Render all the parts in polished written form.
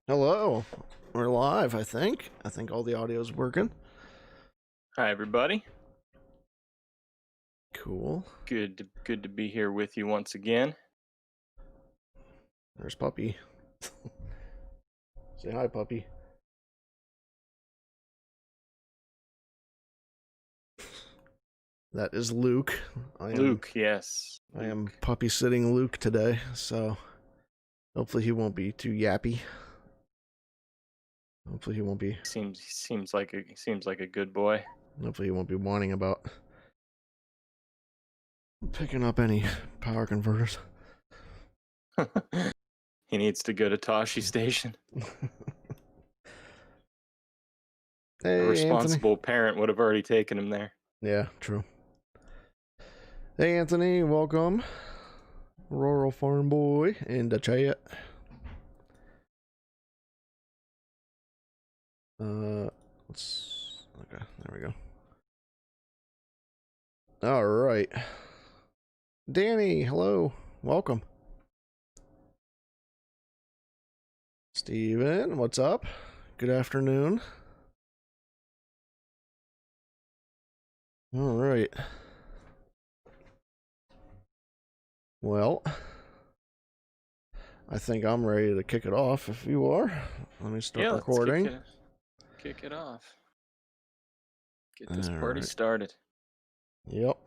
Hello. We're live, I think. I think all the audio's working. Hi, everybody. Cool. Good to be here with you once again. There's Puppy. Say hi, Puppy. That is Luke. Luke, yes. I am puppy sitting Luke today, so hopefully he won't be too yappy. Hopefully he won't be. Seems like a good boy. Hopefully he won't be whining about picking up any power converters. He needs to go to Toshi Station. Hey, a responsible Anthony. parent would have already taken him there. Yeah, true. Hey, Anthony, welcome. Rural Farm Boy in the chat. Okay, there we go. All right. Danny, hello. Welcome. Steven, what's up? Good afternoon. All right. Well, I think I'm ready to kick it off if you are. Let me start recording. Let's kick it off. Get this party started. Yep.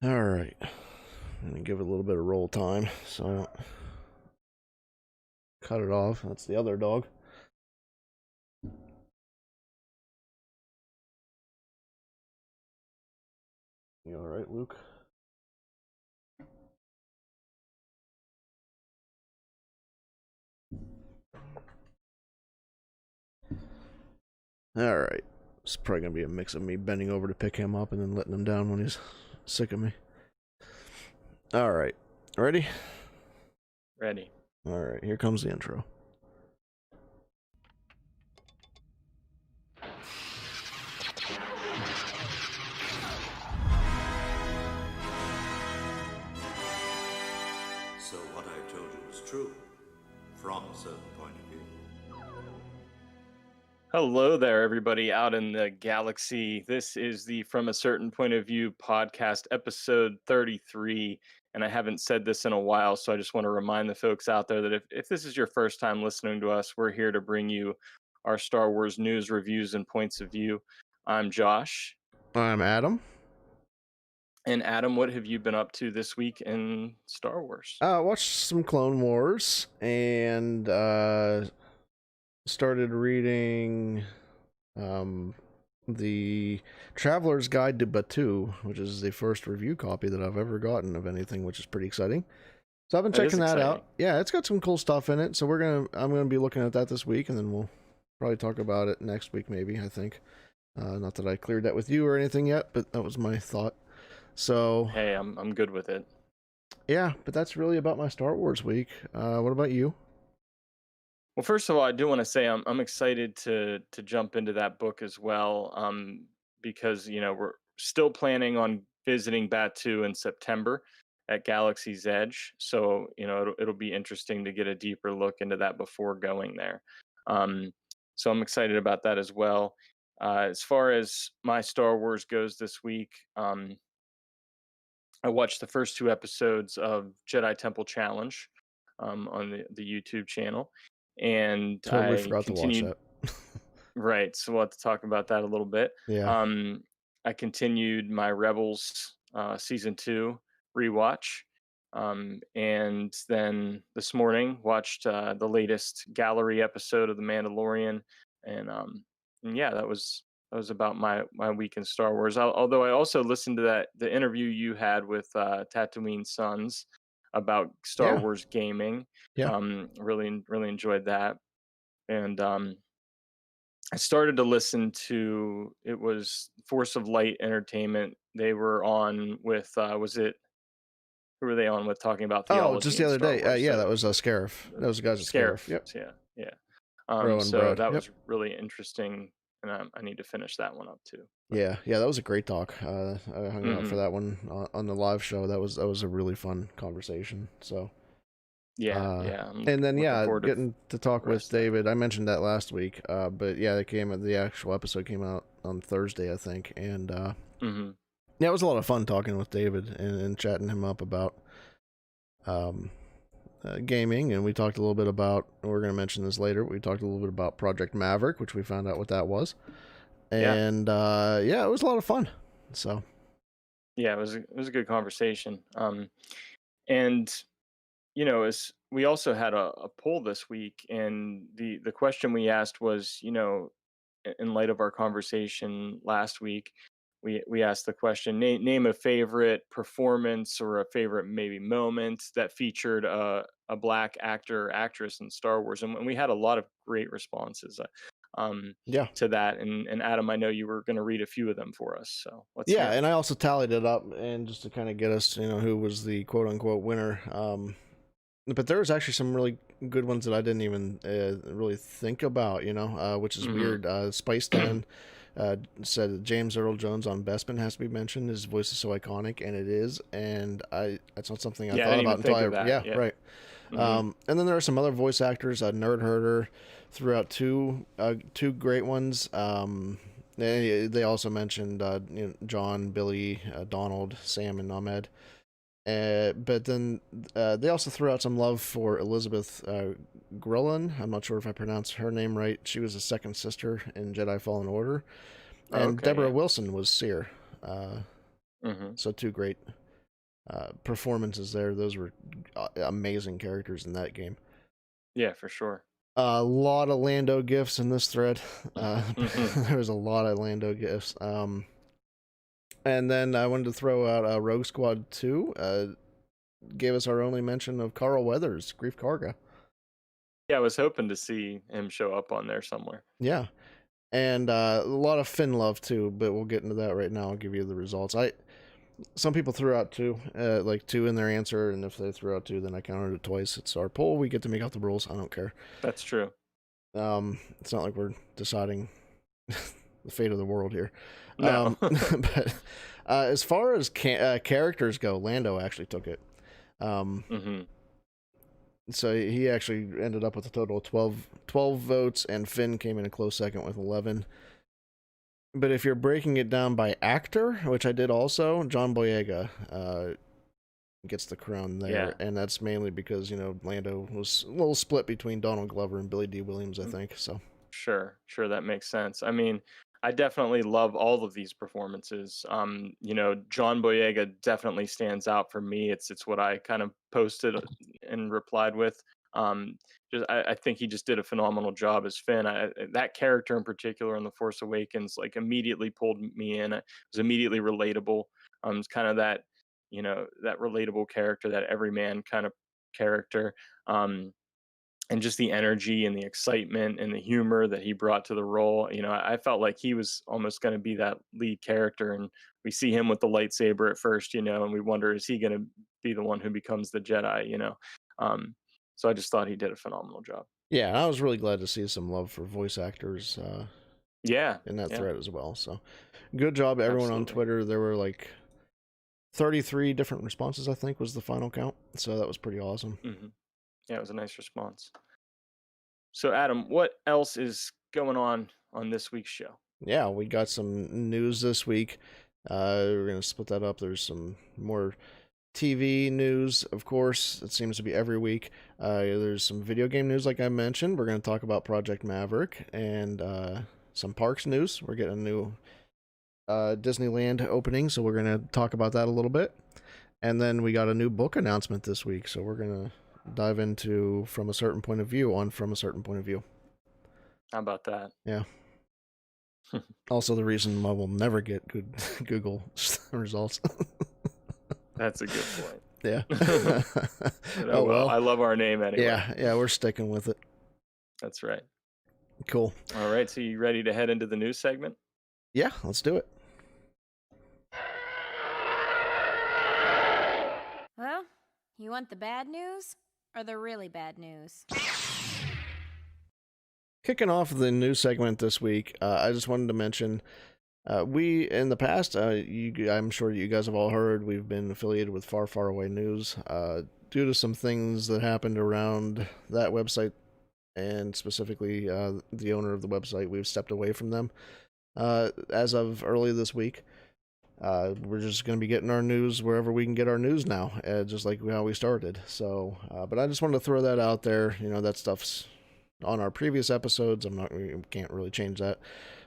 All right. I'm going to give it a little bit of roll time so I don't cut it off. That's the other dog. You all right, Luke? All right. It's probably going to be a mix of me bending over to pick him up and then letting him down when he's sick of me. All right. Ready? Ready. All right. Here comes the intro. So what I told you was true, from a certain point of view. Hello there, everybody out in the galaxy. This is the From a Certain Point of View podcast, episode 33. And I haven't said this in a while, so I just want to remind the folks out there that if this is your first time listening to us, we're here to bring you our Star Wars news, reviews, and points of view. I'm Josh. I'm Adam. And Adam, what have you been up to this week in Star Wars? Watched some Clone Wars and started reading the Traveler's Guide to Batuu, which is the first review copy that I've ever gotten of anything, which is pretty exciting. So I've been checking that out. Yeah, it's got some cool stuff in it. So I'm gonna be looking at that this week, and then we'll probably talk about it next week, maybe. I think. Not that I cleared that with you or anything yet, but that was my thought. So hey, I'm good with it. Yeah, but that's really about my Star Wars week. What about you? Well, first of all, I do want to say I'm excited to jump into that book as well, because we're still planning on visiting Batuu in September at Galaxy's Edge, so it'll be interesting to get a deeper look into that before going there. So I'm excited about that as well. As far as my Star Wars goes this week, I watched the first 2 episodes of Jedi Temple Challenge on the YouTube channel, and Totally I forgot continued. to watch that. Right, so we'll have to talk about that a little bit. Yeah. I continued my Rebels season 2 rewatch, and then this morning watched the latest gallery episode of The Mandalorian, and yeah, that was about my week in Star Wars. Although I also listened to the interview you had with Tatooine Sons about Star Wars gaming. Yeah. Really enjoyed that, and I started to listen to, it was Force of Light Entertainment. They were on with who were they on with, talking about theology? Oh, just the other day. Yeah, that was Scarif. That was the guys at Scarif. Yep. Yeah. Rowan So Brad. that Yep. was really interesting, and I need to finish that one up too. Yeah, that was a great talk. I hung out for that one on the live show. That was a really fun conversation. So Yeah. And then Looking getting to talk with rest of that. David. I mentioned that last week. But yeah, the actual episode came out on Thursday, I think, and yeah, it was a lot of fun talking with David and chatting him up about gaming, and we talked a little bit about. We're going to mention this later. We talked a little bit about Project Maverick, which we found out what that was, and yeah, it was a lot of fun. So yeah, it was a good conversation. And as we also had a poll this week, and the question we asked was, in light of our conversation last week, we asked the question: name a favorite performance or a favorite maybe moment that featured a black actor or actress in Star Wars, and we had a lot of great responses. To that, and Adam, I know you were going to read a few of them for us, so let's hear. And I also tallied it up, and just to kind of get us, who was the quote unquote winner. But there was actually some really good ones that I didn't even really think about, which is weird. Spice Dan said James Earl Jones on Bespin has to be mentioned. His voice is so iconic, and it is. And that's not something I thought about until right. And then there are some other voice actors. Nerd Herder threw out two great ones. They also mentioned John, Billy, Donald, Sam, and Ahmed. But then they also threw out some love for Elizabeth Grillen. I'm not sure if I pronounced her name right. She was a second sister in Jedi Fallen Order. And Deborah Wilson was Seer. So two great performances there. Those were amazing characters in that game. Yeah, for sure. A lot of Lando gifts in this thread. There was a lot of Lando gifts. And then I wanted to throw out Rogue Squad 2. Gave us our only mention of Carl Weathers, Grief Karga. Yeah, I was hoping to see him show up on there somewhere. Yeah. And a lot of Finn love too, but we'll get into that right now. I'll give you the results. Some people threw out 2, like 2 in their answer, and if they threw out 2, then I counted it twice. It's our poll. We get to make out the rules. I don't care. That's true. It's not like we're deciding the fate of the world here. No. But as far as characters go, Lando actually took it. So he actually ended up with a total of 12 votes, and Finn came in a close second with 11. But if you're breaking it down by actor, which I did also, John Boyega gets the crown there. Yeah. And that's mainly because, Lando was a little split between Donald Glover and Billy D. Williams, I think. So Sure, that makes sense. I mean, I definitely love all of these performances. John Boyega definitely stands out for me. It's what I kind of posted and replied with. I think he just did a phenomenal job as Finn. That character in particular in The Force Awakens, like, immediately pulled me in. It was immediately relatable. It's kind of that, that relatable character, that everyman kind of character. And just the energy and the excitement and the humor that he brought to the role. I felt like he was almost going to be that lead character, and we see him with the lightsaber at first, and we wonder, is he going to be the one who becomes the Jedi, so I just thought he did a phenomenal job. Yeah, and I was really glad to see some love for voice actors in that thread as well. So good job, everyone. Absolutely. On Twitter. There were like 33 different responses, I think, was the final count. So that was pretty awesome. Yeah, it was a nice response. So, Adam, what else is going on this week's show? Yeah, we got some news this week. We're going to split that up. There's some more TV news, of course. It seems to be every week. There's some video game news, like I mentioned. We're going to talk about Project Maverick and some parks news. We're getting a new Disneyland opening, so we're going to talk about that a little bit. And then we got a new book announcement this week, so we're going to dive into From a Certain Point of View on From a Certain Point of View. How about that? Yeah. Also the reason I will never get good Google results. That's a good point. Yeah. Oh well, I love our name anyway. Yeah, we're sticking with it. That's right. Cool. All right, so you ready to head into the news segment? Yeah, let's do it. Well, you want the bad news or the really bad news? Kicking off the news segment this week, I just wanted to mention, we, in the past, I'm sure you guys have all heard, we've been affiliated with Far, Far Away News, due to some things that happened around that website, and specifically the owner of the website, we've stepped away from them as of early this week. We're just going to be getting our news wherever we can get our news now, just like how we started. So, but I just wanted to throw that out there. That stuff's on our previous episodes. We can't really change that.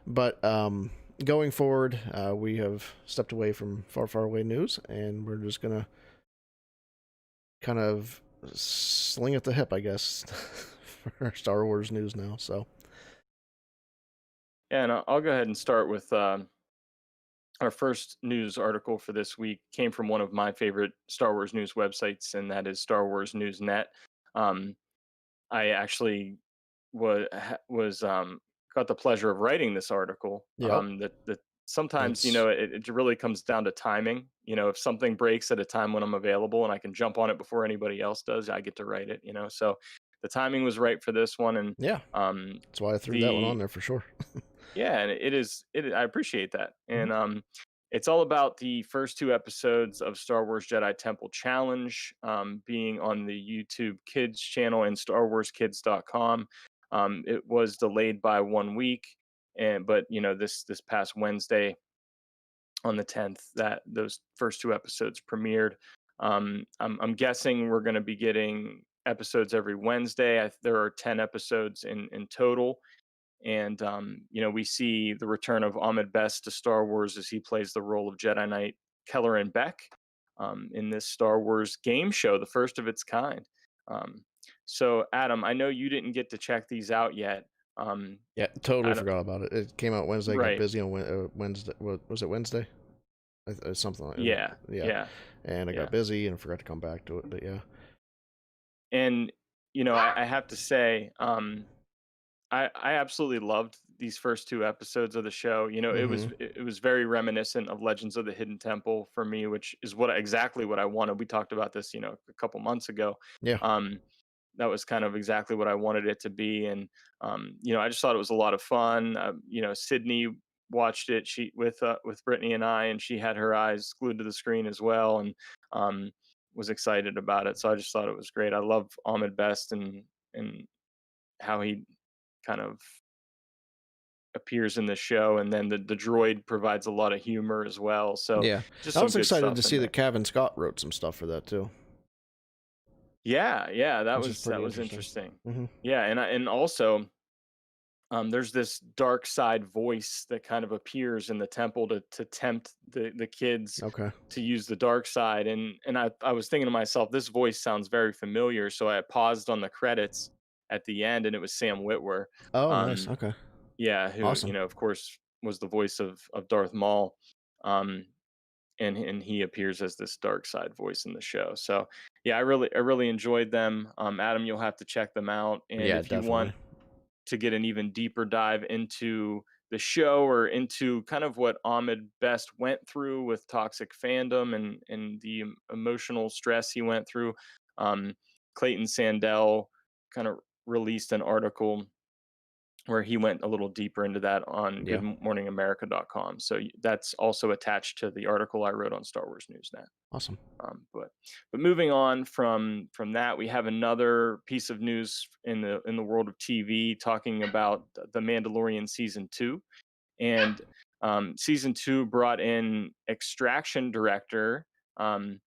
But going forward, we have stepped away from far away news, and we're just going to kind of sling at the hip, I guess, for our Star Wars news now. So, yeah, and I'll go ahead and start with our first news article for this week. Came from one of my favorite Star Wars news websites, and that is Star Wars News Net. I actually was got the pleasure of writing this article. Yep. That sometimes it really comes down to timing. If something breaks at a time when I'm available and I can jump on it before anybody else does, I get to write it. So the timing was right for this one, and yeah, that's why I threw that one on there for sure. Yeah, and it is. I appreciate that, and it's all about the first 2 episodes of Star Wars Jedi Temple Challenge, being on the YouTube Kids channel and StarWarsKids.com. It was delayed by 1 week, but this past Wednesday, on the 10th, that those first 2 episodes premiered. I'm guessing we're going to be getting episodes every Wednesday. There are 10 episodes in total. And we see the return of Ahmed Best to Star Wars as he plays the role of Jedi Knight Kelleran Beck in this Star Wars game show, the first of its kind. So, Adam, I know you didn't get to check these out yet. Yeah, totally forgot about it. It came out Wednesday. Right. Got busy on Wednesday. Was it Wednesday? Something like yeah, that. Yeah. And I got busy and forgot to come back to it. But yeah. And I have to say, I absolutely loved these first 2 episodes of the show. It was very reminiscent of Legends of the Hidden Temple for me, which is exactly what I wanted. We talked about this, a couple months ago. Yeah. That was kind of exactly what I wanted it to be, and I just thought it was a lot of fun. Sydney watched it with Brittany and I, and she had her eyes glued to the screen as well, and was excited about it. So I just thought it was great. I love Ahmed Best and how he kind of appears in the show, and then the droid provides a lot of humor as well. So yeah, I was excited to see that Kevin Scott wrote some stuff for that too. Yeah, that was interesting. Yeah, and also there's this dark side voice that kind of appears in the temple to tempt the kids to use the dark side, and I was thinking to myself, this voice sounds very familiar, so I paused on the credits at the end, and it was Sam Witwer. Oh, nice. Okay. Yeah, who awesome. Of course was the voice of Darth Maul, and he appears as this dark side voice in the show. So yeah, I really enjoyed them. Adam, you'll have to check them out, and if definitely. you want to get an even deeper dive into the show or into kind of what Ahmed Best went through with toxic fandom and the emotional stress he went through, Clayton Sandell kind of released an article where he went a little deeper into that on GoodMorningAmerica.com. So that's also attached to the article I wrote on Star Wars Newsnet. Awesome. But moving on from that, we have another piece of news in the world of TV talking about the Mandalorian season 2, and season 2 brought in Extraction director and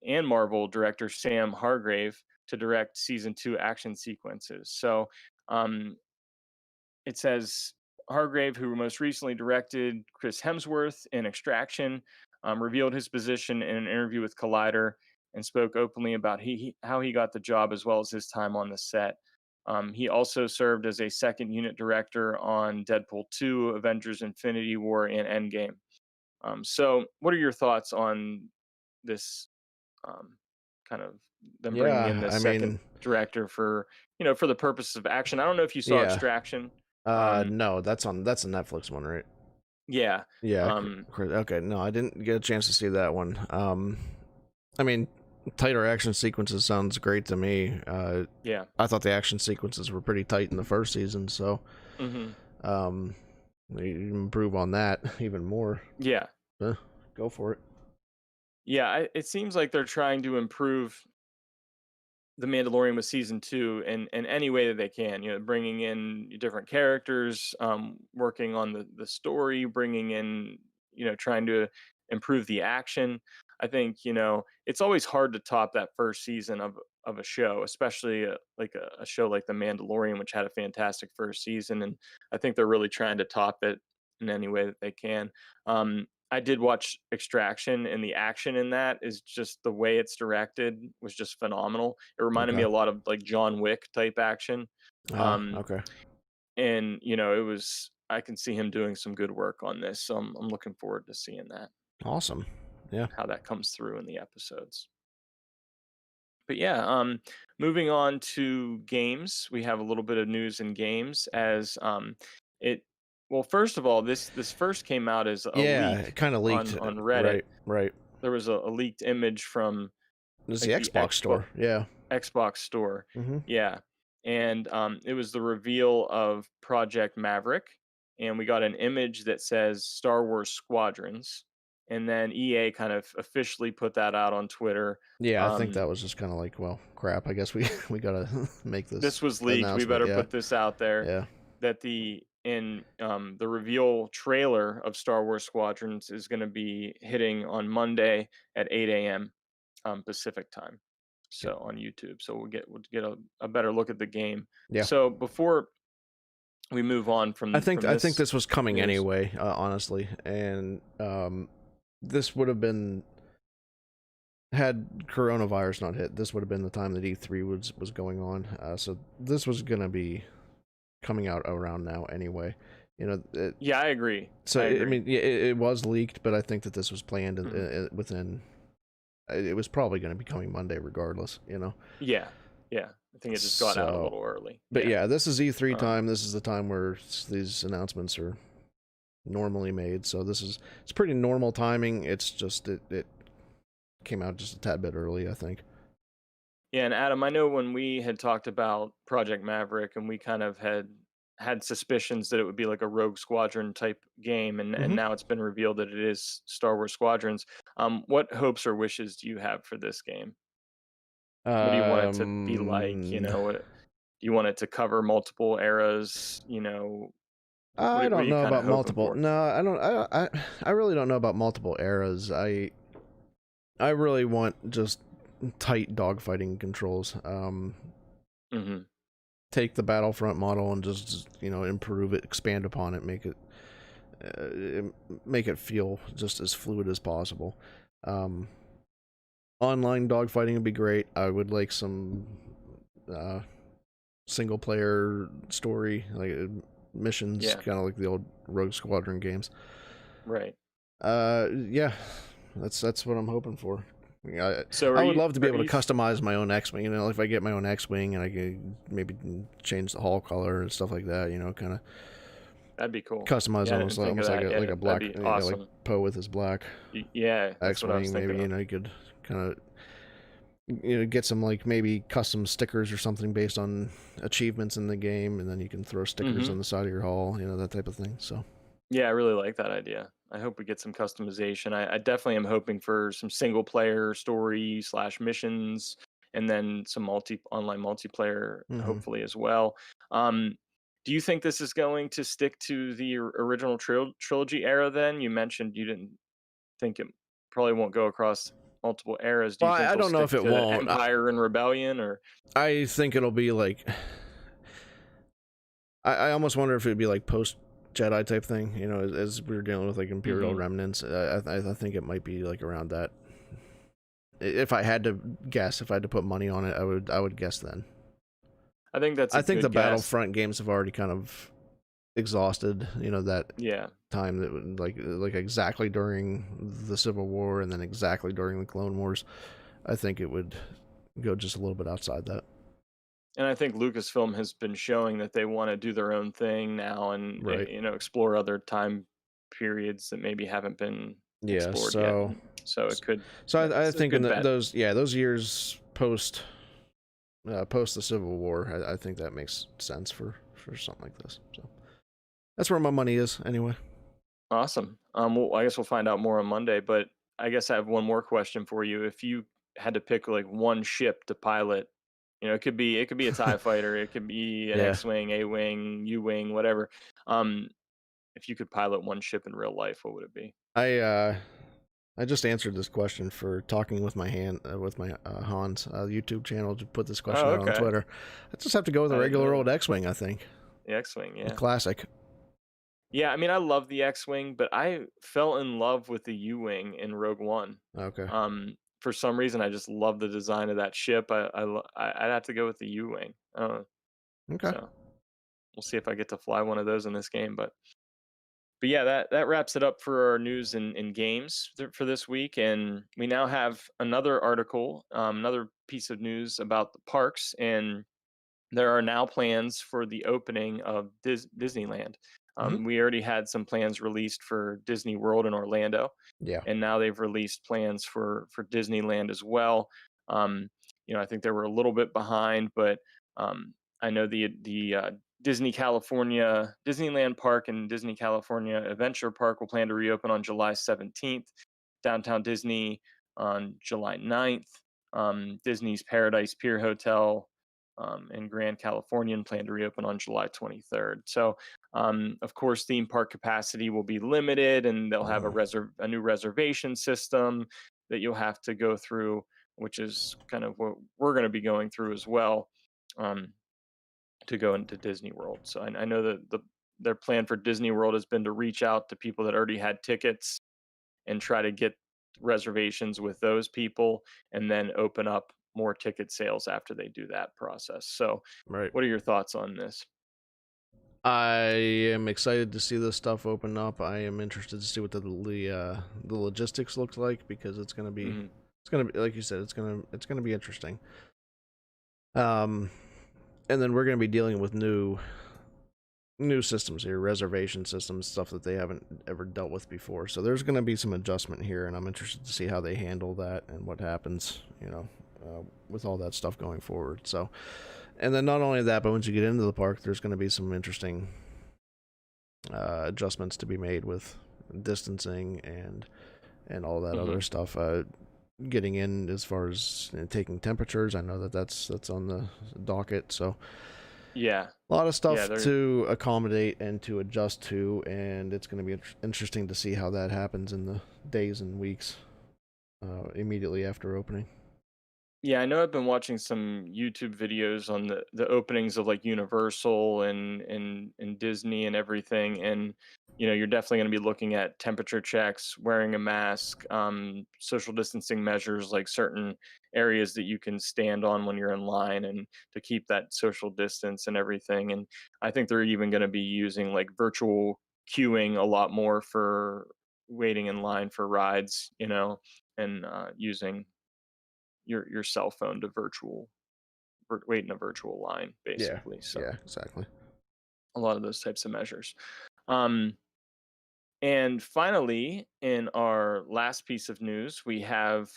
Marvel director Sam Hargrave to direct season 2 action sequences. So it says Hargrave, who most recently directed Chris Hemsworth in Extraction, revealed his position in an interview with Collider and spoke openly about how he got the job as well as his time on the set. He also served as a second unit director on Deadpool 2, Avengers Infinity War, and Endgame. So what are your thoughts on this kind of them bringing in the second director for the purposes of action? I don't know if you saw Extraction. No, that's a Netflix one, right? Yeah. Okay, no, I didn't get a chance to see that one. I mean, tighter action sequences sounds great to me. Yeah, I thought the action sequences were pretty tight in the first season, so you improve on that even more. Yeah, go for it. Yeah, it seems like they're trying to improve the Mandalorian with season 2 in any way that they can. Bringing in different characters, working on the story, bringing in, trying to improve the action. I think it's always hard to top that first season of a show, especially like a show like The Mandalorian, which had a fantastic first season, and I think they're really trying to top it in any way that they can. I did watch Extraction, and the action in that is just the way it's directed was just phenomenal. It reminded me Okay. a lot of like John Wick type action. Um, Okay. and I can see him doing some good work on this. So I'm looking forward to seeing that, Awesome. Yeah. how that comes through in the episodes. But yeah, moving on to games, we have a little bit of news in games as it. Well, first of all, this first came out as a Yeah, leak it kind of leaked. on Reddit. Right. There was a leaked image from It was like the the Xbox store. Yeah. Xbox store. Mm-hmm. Yeah. And it was the reveal of Project Maverick. And we got an image that says Star Wars Squadrons. And then EA kind of officially put that out on Twitter. Yeah, I think that was just kind of like, well, crap. I guess we gotta make this. This was leaked. We better put this out there. Yeah. That the reveal trailer of Star Wars Squadrons is going to be hitting on Monday at 8 a.m. Pacific time. So on YouTube. So we'll get a better look at the game. Yeah. So before we move on from I think this was coming news. anyway, honestly, and this would have been, had coronavirus not hit, this would have been the time that E3 was going on. So this was gonna be coming out around now anyway. Yeah, I agree. So I agree. mean, it was leaked, but I think that this was planned within. It was probably going to be coming Monday, regardless. Yeah. I think it just got out a little early. But yeah, this is E3 time. This is the time where these announcements are normally made. So it's pretty normal timing. It's just it came out just a tad bit early, I think. Yeah, and Adam, I know when we had talked about Project Maverick, and we kind of had suspicions that it would be like a Rogue Squadron type game, and now it's been revealed that it is Star Wars Squadrons. What hopes or wishes do you have for this game? What do you want it to be like? Do you want it to cover multiple eras? I don't know about multiple. No, I don't. I really don't know about multiple eras. I really want just tight dogfighting controls. Take the Battlefront model and just improve it, expand upon it, make it feel just as fluid as possible. Online dogfighting would be great. I would like some single player story, like missions, kind of like the old Rogue Squadron games. Right. Yeah, that's what I'm hoping for. I would love to be able to customize my own X-Wing. If I get my own X-Wing and I can maybe change the hull color and stuff like that, kind of. That'd be cool. Customize almost like a black, awesome. like Poe with his black. Yeah, X-Wing, maybe you could kind of get some like maybe custom stickers or something based on achievements in the game, and then you can throw stickers on the side of your hull, that type of thing. So. Yeah, I really like that idea. I hope we get some customization. I definitely am hoping for some single player story / missions, and then some online multiplayer, hopefully as well. Do you think this is going to stick to the original trilogy era then? You mentioned you didn't think it probably won't go across multiple eras. Do you think I don't know if it won't. Empire and Rebellion, or? I think it'll be like... I almost wonder if it'd be like post Jedi type thing, as we were dealing with like Imperial remnants. I think it might be like around that. If I had to guess, if I had to put money on it, I would guess then. I think that's. I think the Battlefront games have already kind of exhausted, that time that like exactly during the Civil War and then exactly during the Clone Wars. I think it would go just a little bit outside that. And I think Lucasfilm has been showing that they want to do their own thing now and explore other time periods that maybe haven't been explored yet. So it could. So I think in those years post the Civil War, I think that makes sense for something like this. So that's where my money is anyway. Awesome. Well, I guess we'll find out more on Monday, but I guess I have one more question for you. If you had to pick like one ship to pilot It could be a TIE fighter, it could be an Yeah. X-wing, A-wing, U-wing, whatever. If you could pilot one ship in real life, what would it be? I just answered this question for talking with my Hans YouTube channel to put this question Oh, out on okay. Twitter. I just have to go with I a didn't regular know old that. X-wing. I think The X-wing, the yeah. classic. Yeah, I mean, I love the X-wing, but I fell in love with the U-wing in Rogue One. Okay. For some reason, I just love the design of that ship. I'd have to go with the U-wing. Okay. So we'll see if I get to fly one of those in this game. But yeah, that wraps it up for our news and games for this week. And we now have another article, another piece of news about the parks, and there are now plans for the opening of Disneyland. Mhm. We already had some plans released for Disney World in Orlando, Yeah. and now they've released plans for Disneyland as well. Um, I think they were a little bit behind, but I know the Disneyland Park and Disney California Adventure Park will plan to reopen on July 17th. Downtown Disney on July 9th. Disney's Paradise Pier Hotel and Grand Californian plan to reopen on July 23rd. So, of course, theme park capacity will be limited, and they'll have a new reservation system that you'll have to go through, which is kind of what we're going to be going through as well, to go into Disney World. So I know that their plan for Disney World has been to reach out to people that already had tickets and try to get reservations with those people, and then open up more ticket sales after they do that process. So, Right. what are your thoughts on this? I am excited to see this stuff open up. I am interested to see what the logistics looks like, because it's gonna be like you said, it's gonna be interesting. And then we're gonna be dealing with new systems here, reservation systems, stuff that they haven't ever dealt with before. So there's gonna be some adjustment here, and I'm interested to see how they handle that and what happens, with all that stuff going forward. So. And then not only that, but once you get into the park, there's going to be some interesting adjustments to be made with distancing and all that other stuff. Getting in as far as taking temperatures, I know that's on the docket. So Yeah, a lot of stuff to accommodate and to adjust to, and it's going to be interesting to see how that happens in the days and weeks immediately after opening. Yeah, I know I've been watching some YouTube videos on the openings of like Universal and Disney and everything, and you're definitely going to be looking at temperature checks, wearing a mask, social distancing measures, like certain areas that you can stand on when you're in line, and to keep that social distance and everything. And I think they're even going to be using like virtual queuing a lot more for waiting in line for rides, and using your cell phone to wait in a virtual line, basically. So Yeah, exactly. a lot of those types of measures. Um, and finally, in our last piece of news, we have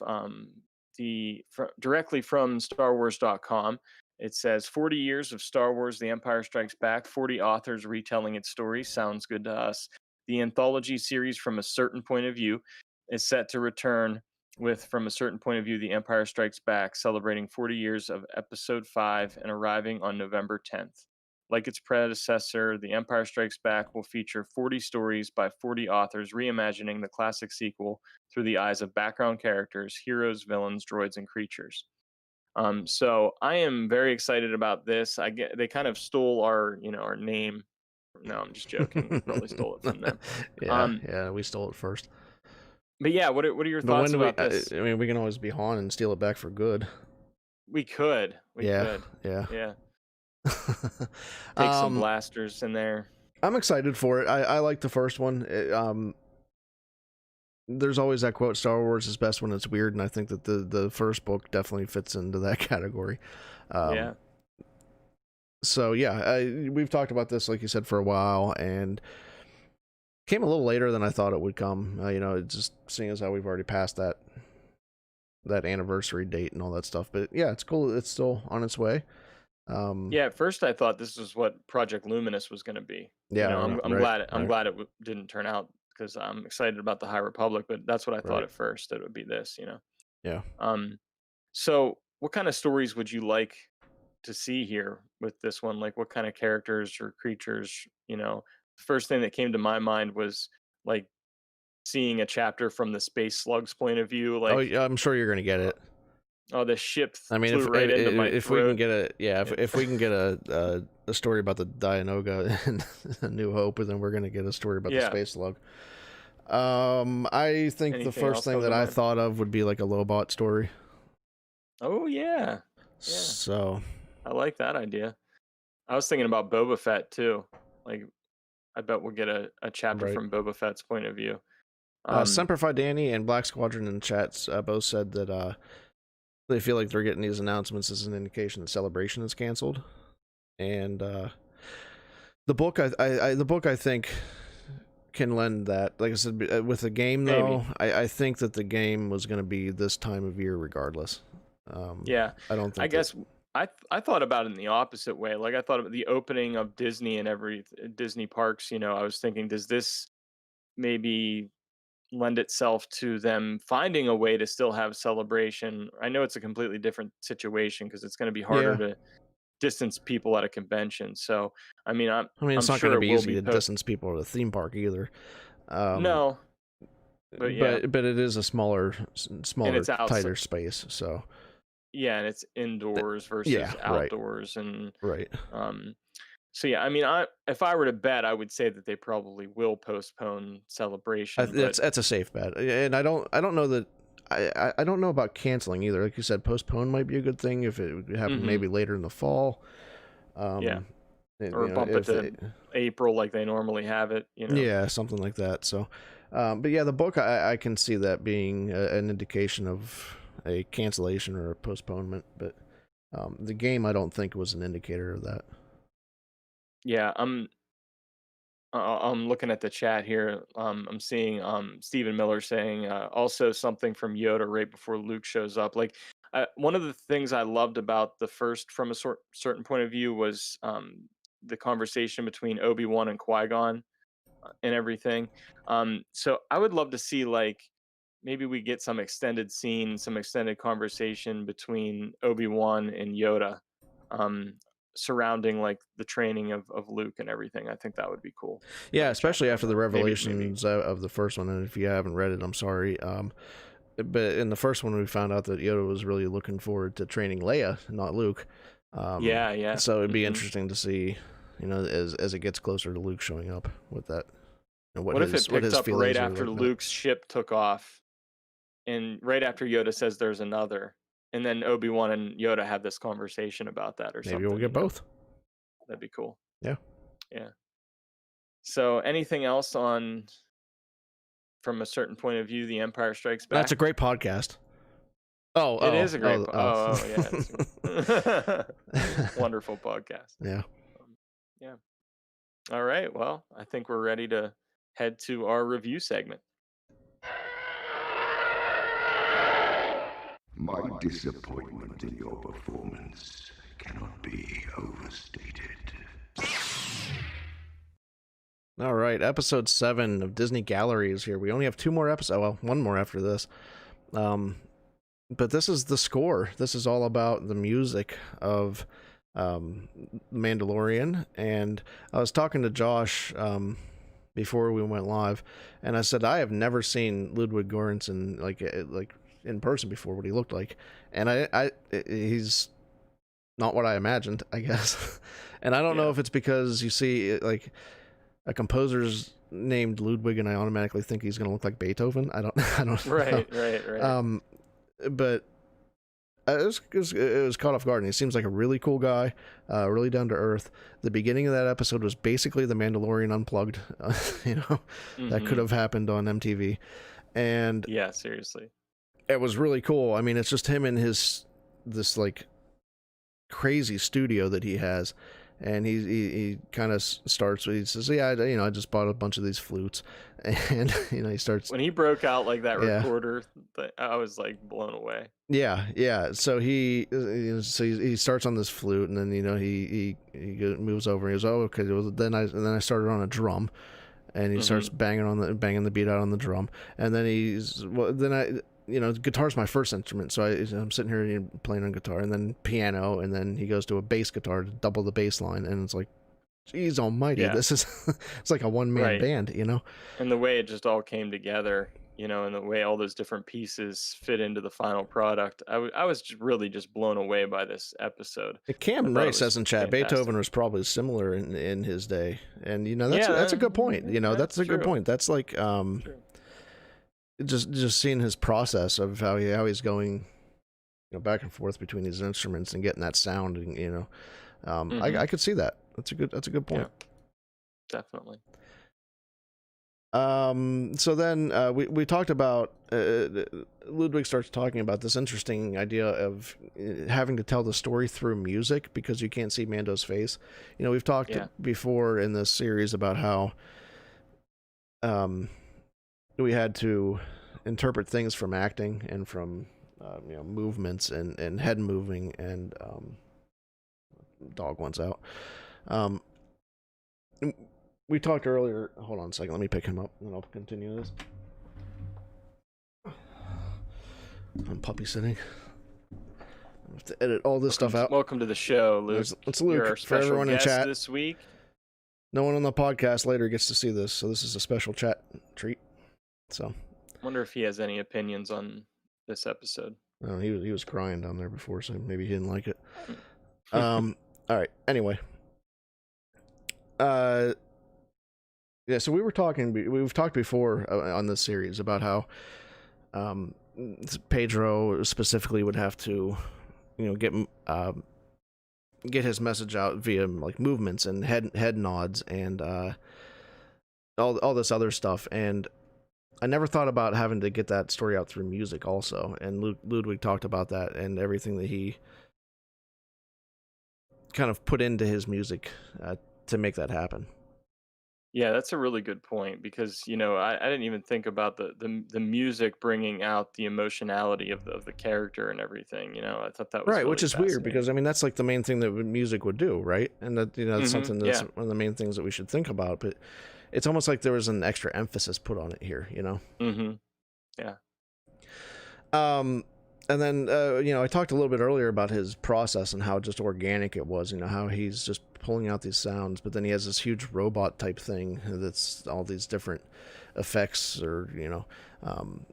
directly from StarWars.com. It says 40 years of Star Wars The Empire Strikes Back, 40 authors retelling its story. Sounds good to us. The anthology series From a Certain Point of View is set to return with From a Certain Point of View The Empire Strikes Back, celebrating 40 years of Episode 5 and arriving on November 10th. Like its predecessor, The Empire Strikes Back will feature 40 stories by 40 authors reimagining the classic sequel through the eyes of background characters, heroes, villains, droids, and creatures. So I am very excited about this. They kind of stole our name. No, I'm just joking. We probably stole it from them. Yeah, we stole it first. But yeah, what are your But thoughts when do about this? I mean, we can always be Han and steal it back for good. We could. Yeah. Take some blasters in there. I'm excited for it. I like the first one. There's always that quote, Star Wars is best when it's weird, and I think that the first book definitely fits into that category. Yeah. So yeah, we've talked about this, like you said, for a while, and came a little later than I thought it would come. Just seeing as how we've already passed that anniversary date and all that stuff. But yeah, it's cool. It's still on its way. Yeah, at first I thought this was what Project Luminous was going to be. Yeah, I'm glad it didn't turn out, because I'm excited about the High Republic, but that's what I thought at first, that it would be this. Yeah. So what kind of stories would you like to see here with this one. Like, what kind of characters or creatures? The first thing that came to my mind was like seeing a chapter from the space slug's point of view. Oh, Like, yeah, I'm sure you're gonna get it. oh, the ship I mean, flew right into my if throat. we can get if we can get a story about the Dianoga and A New Hope, then we're gonna get a story about the space slug. I think Anything the first else thing come to that I mind? thought of would be like a Lobot story. Oh yeah, So I like that idea. I was thinking about Boba Fett too. Like, I bet we'll get a chapter Right. from Boba Fett's point of view. Semper Fi Danny and Black Squadron in the chats both said that they feel like they're getting these announcements as an indication that Celebration is canceled, and the book I think can lend that. Like I said, with the game though, I think that the game was going to be this time of year regardless. Yeah, I don't think. I guess I thought about it in the opposite way. Like, I thought about the opening of Disney and every Disney parks. I was thinking, does this maybe lend itself to them finding a way to still have Celebration? I know it's a completely different situation because it's going to be harder to distance people at a convention. So, I mean, I'm it's not sure going to it be will easy be to distance people at a theme park either. No, but yeah, but it is a smaller, it's tighter space. So yeah, and it's indoors versus outdoors, and right. So yeah, I mean, if I were to bet, I would say that they probably will postpone Celebration. That's a safe bet, and I don't know that I don't know about canceling either. Like you said, postpone might be a good thing if it would happen maybe later in the fall. Yeah, or bump it to April like they normally have it. Yeah, something like that. So, but yeah, the book I can see that being an indication of a cancellation or a postponement, but the game I don't think was an indicator of that. Yeah, I'm looking at the chat here. I'm seeing Stephen Miller saying also something from Yoda right before Luke shows up. Like, one of the things I loved about the first, from a certain point of view, was the conversation between Obi-Wan and Qui-Gon and everything. So I would love to see, like, maybe we get some extended scene, some extended conversation between Obi-Wan and Yoda. Surrounding like the training of Luke and everything. I think that would be cool. Yeah, especially after the revelations maybe. Of the first one. And if you haven't read it, I'm sorry. But in the first one, we found out that Yoda was really looking forward to training Leia, not Luke. Yeah. So it'd be interesting to see, as it gets closer to Luke showing up with that. What if it picked up right after Luke's ship took off, and right after Yoda says there's another? And then Obi-Wan and Yoda have this conversation about that or something. Maybe we'll get both. That'd be cool. Yeah. So anything else from a certain point of view, The Empire Strikes Back? That's a great podcast. It is a great yeah. Wonderful podcast. Yeah. Yeah. All right. Well, I think we're ready to head to our review segment. My disappointment in your performance cannot be overstated. All right, episode 7 of Disney Gallery is here. We only have 2 more episodes. Well, 1 more after this. But this is the score. This is all about the music of Mandalorian. And I was talking to Josh before we went live, and I said I have never seen Ludwig Göransson like in person before, what he looked like, and he's not what I imagined, I guess. And I don't know if it's because you see like a composer's named Ludwig and I automatically think he's going to look like Beethoven. I don't right. But it was caught off guard, and he seems like a really cool guy, really down to earth. The beginning of that episode was basically the Mandalorian unplugged, that could have happened on MTV. And yeah, seriously, it was really cool. I mean, it's just him in this like crazy studio that he has, and he kind of starts with, he says, I just bought a bunch of these flutes, and he starts, when he broke out like that recorder, I was like blown away. Yeah. So he starts on this flute, and then he moves over and he goes, oh, okay. Then I started on a drum, and he starts banging the beat out on the drum, and then guitar's my first instrument, so I'm sitting here playing on guitar, and then piano, and then he goes to a bass guitar to double the bass line, and it's like, geez almighty, this is it's like a one-man band, And the way it just all came together, and the way all those different pieces fit into the final product, I was really just blown away by this episode. Cam Ray says in chat, fantastic. Beethoven was probably similar in his day, and that's a good point. That's a good point. That's like just seeing his process of how he's going, back and forth between these instruments and getting that sound, and I could see that. That's a good point. Yeah, definitely. So then we talked about Ludwig starts talking about this interesting idea of having to tell the story through music because you can't see Mando's face. We've talked before in this series about how we had to interpret things from acting and from movements and head moving, and dog wants out. We talked earlier. Hold on a second. Let me pick him up, and then I'll continue this. I'm puppy sitting. I have to edit all this stuff out. Welcome to the show, Luke. It's Luke. You're our for everyone in chat this week. No one on the podcast later gets to see this, so this is a special chat treat. So, wonder if he has any opinions on this episode. Oh, he was crying down there before, so maybe he didn't like it. All right. Anyway. Yeah, so we've talked before on this series about how Pedro specifically would have to, get his message out via like movements and head nods and all this other stuff, and I never thought about having to get that story out through music also, and Ludwig talked about that and everything that he kind of put into his music to make that happen. Yeah, that's a really good point because I didn't even think about the music bringing out the emotionality of the character and everything. I thought that was right, really which is weird because that's like the main thing that music would do, right? And that that's something that's one of the main things that we should think about. But it's almost like there was an extra emphasis put on it here, Yeah. And then I talked a little bit earlier about his process and how just organic it was. How he's just pulling out these sounds, but then he has this huge robot type thing that's all these different effects or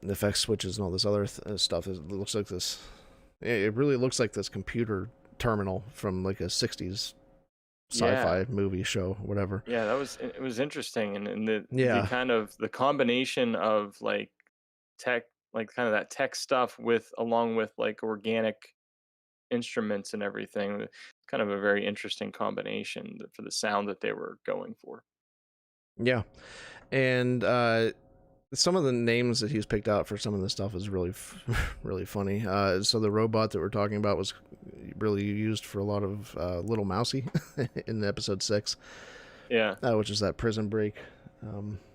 effect switches and all this other stuff. It looks like this. It really looks like this computer terminal from like a 60s sci-fi movie show, whatever. Yeah, it was interesting, and the kind of the combination of like tech, like kind of that tech stuff along with like organic instruments and everything, kind of a very interesting combination for the sound that they were going for. Yeah, and some of the names that he's picked out for some of this stuff is really really funny. So the robot that we're talking about was really used for a lot of Little Mousy in episode 6, which is that prison break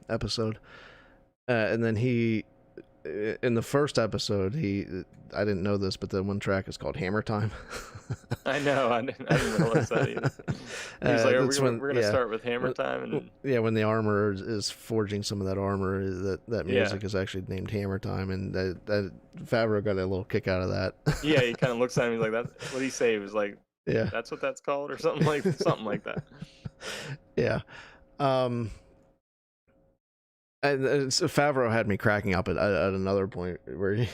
episode, and then he in the first episode, I didn't know this, but the one track is called Hammer Time. I know. I didn't realize that either. He's like, we're going to start with Hammer Time. And when the armor is forging some of that armor, that music is actually named Hammer Time, and that Favreau got a little kick out of that. Yeah, he kind of looks at me like that. What did he say? He was like, that's what that's called, or something like that. Yeah. Favreau had me cracking up at another point where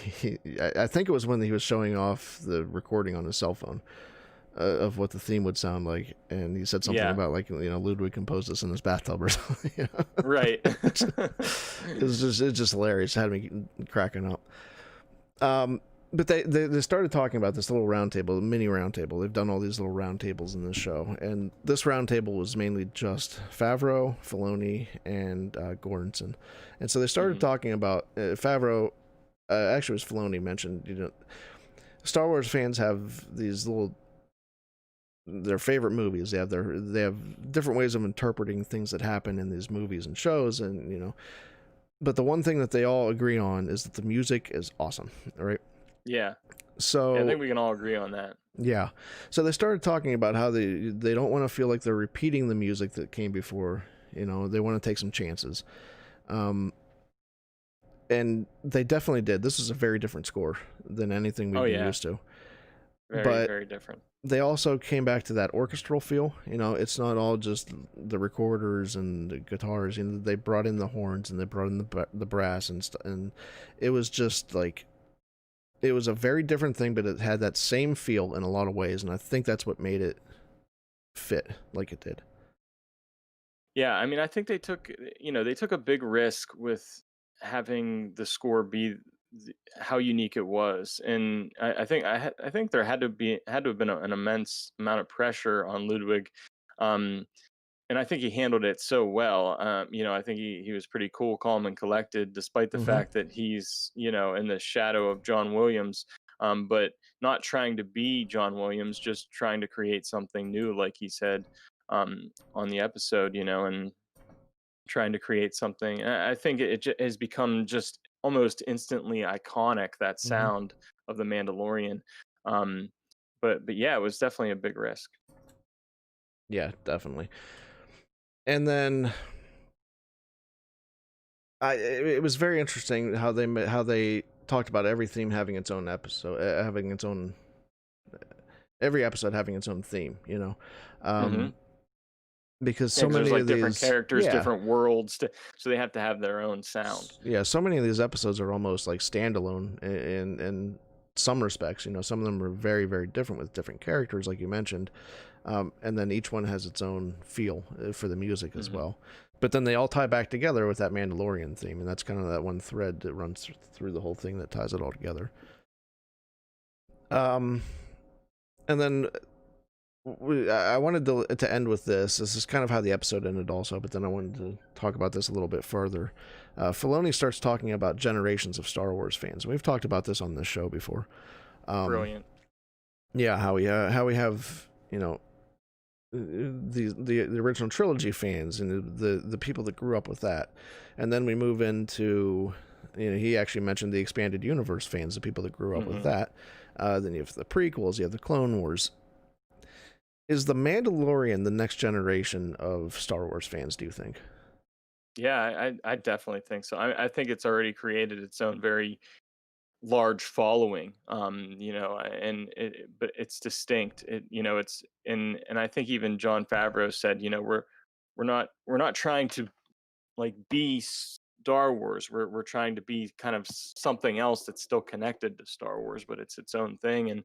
I think it was when he was showing off the recording on his cell phone of what the theme would sound like, and he said something about like Ludwig composed this in his bathtub or something. Right. It was just hilarious. It had me cracking up. But they started talking about this little round table, the mini round table. They've done all these little round tables in this show, and this round table was mainly just Favreau, Filoni, and Göransson. And so they started talking about Favreau. Actually, it was Filoni mentioned. Star Wars fans have these their favorite movies. They have different ways of interpreting things that happen in these movies and shows, and But the one thing that they all agree on is that the music is awesome. All right. Yeah. So I think we can all agree on that. Yeah. So they started talking about how they don't want to feel like they're repeating the music that came before. They want to take some chances. And and they definitely did. This is a very different score than anything we've been used to. Very, very different. They also came back to that orchestral feel. It's not all just the recorders and the guitars. They brought in the horns and they brought in the brass and it was just like, it was a very different thing, but it had that same feel in a lot of ways, and I think that's what made it fit like it did. Yeah, I mean, I think they took a big risk with having the score be how unique it was, and I think there had to have been an immense amount of pressure on Ludwig, and I think he handled it so well. I think he was pretty cool, calm, and collected, despite the fact that he's in the shadow of John Williams, but not trying to be John Williams, just trying to create something new, like he said on the episode, and trying to create something. I think it has become just almost instantly iconic, that sound of the Mandalorian. But yeah, it was definitely a big risk. Yeah, definitely. And then it was very interesting how they talked about every theme having its own episode, every episode having its own theme, because so many like of different these characters, different worlds, so they have to have their own sound. Yeah, so many of these episodes are almost like standalone in some respects. Some of them are very, very different with different characters, like you mentioned, and then each one has its own feel for the music as well. But then they all tie back together with that Mandalorian theme, and that's kind of that one thread that runs through the whole thing that ties it all together. And then I wanted to end with this. This is kind of how the episode ended also, but then I wanted to talk about this a little bit further. Filoni starts talking about generations of Star Wars fans. We've talked about this on this show before. Brilliant. Yeah, how we have, the original trilogy fans and the people that grew up with that. And then we move into, he actually mentioned the expanded universe fans, the people that grew up with that. Then you have the prequels, you have the Clone Wars. Is the Mandalorian the next generation of Star Wars fans, do you think? Yeah, I definitely think so. I think it's already created its own very large following, but it's distinct. It's and I think even Jon Favreau said, we're not trying to like be Star Wars. We're trying to be kind of something else that's still connected to Star Wars, but it's its own thing. And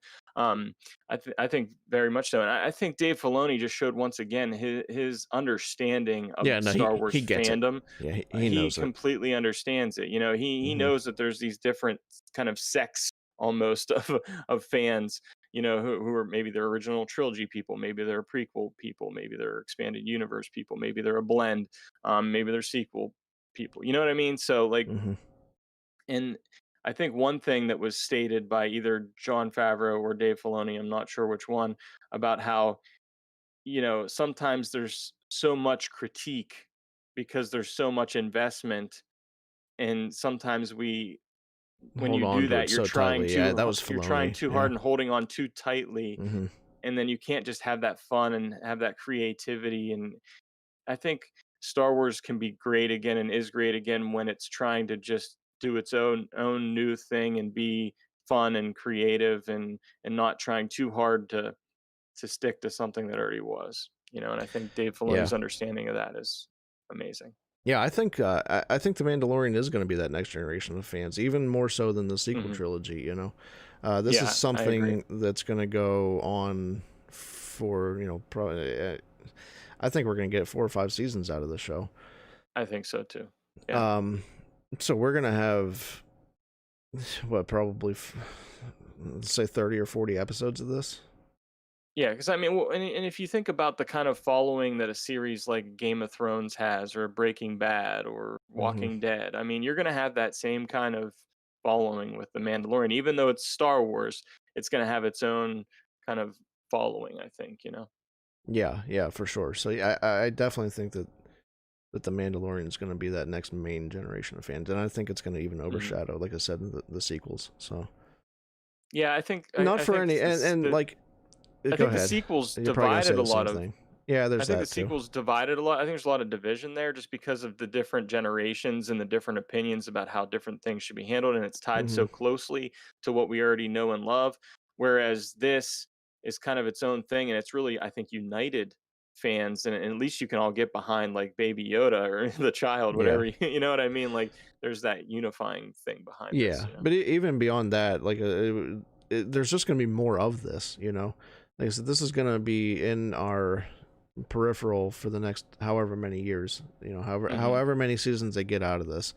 I think very much so. And I think Dave Filoni just showed once again his understanding of Star Wars fandom. Yeah, he knows completely understands it. He knows that there's these different kind of sects almost of fans. Who are maybe they're original trilogy people, maybe they're prequel people, maybe they're expanded universe people, maybe they're a blend, maybe they're sequel people. You know what I mean? So like, and I think one thing that was stated by either Jon Favreau or Dave Filoni, I'm not sure which one, about how, sometimes there's so much critique because there's so much investment, and sometimes when you do that, you're trying too hard and holding on too tightly, and then you can't just have that fun and have that creativity. And I think Star Wars can be great again and is great again when it's trying to just do its own new thing and be fun and creative and not trying too hard to stick to something that already was. And I think Dave Filoni's understanding of that is amazing. Yeah, I think the Mandalorian is going to be that next generation of fans, even more so than the sequel trilogy. This is something that's going to go on for probably. I think we're going to get 4 or 5 seasons out of the show. I think so too. Yeah. So we're going to have probably let's say 30 or 40 episodes of this. Yeah, because I mean, and if you think about the kind of following that a series like Game of Thrones has, or Breaking Bad, or Walking Dead, I mean, you're going to have that same kind of following with The Mandalorian. Even though it's Star Wars, it's going to have its own kind of following, I think, Yeah, for sure. So yeah, I definitely think that The Mandalorian is going to be that next main generation of fans, and I think it's going to even overshadow, like I said, the sequels. So yeah, I think not for any, and like. I think the sequels divided a lot of. Yeah, there's I think that the too. sequel's divided a lot. I think there's a lot of division there just because of the different generations and the different opinions about how different things should be handled, and it's tied Hmm. so closely to what we already know and love. Whereas this is kind of its own thing, and it's really, I think, united fans, and at least you can all get behind like Baby Yoda or the child, Yeah. whatever you know what I mean. Like, there's that unifying thing behind this. Yeah, but even beyond that, like there's just going to be more of this, you know. Like I said, this is going to be in our peripheral for the next however many years, you know, however many seasons they get out of this.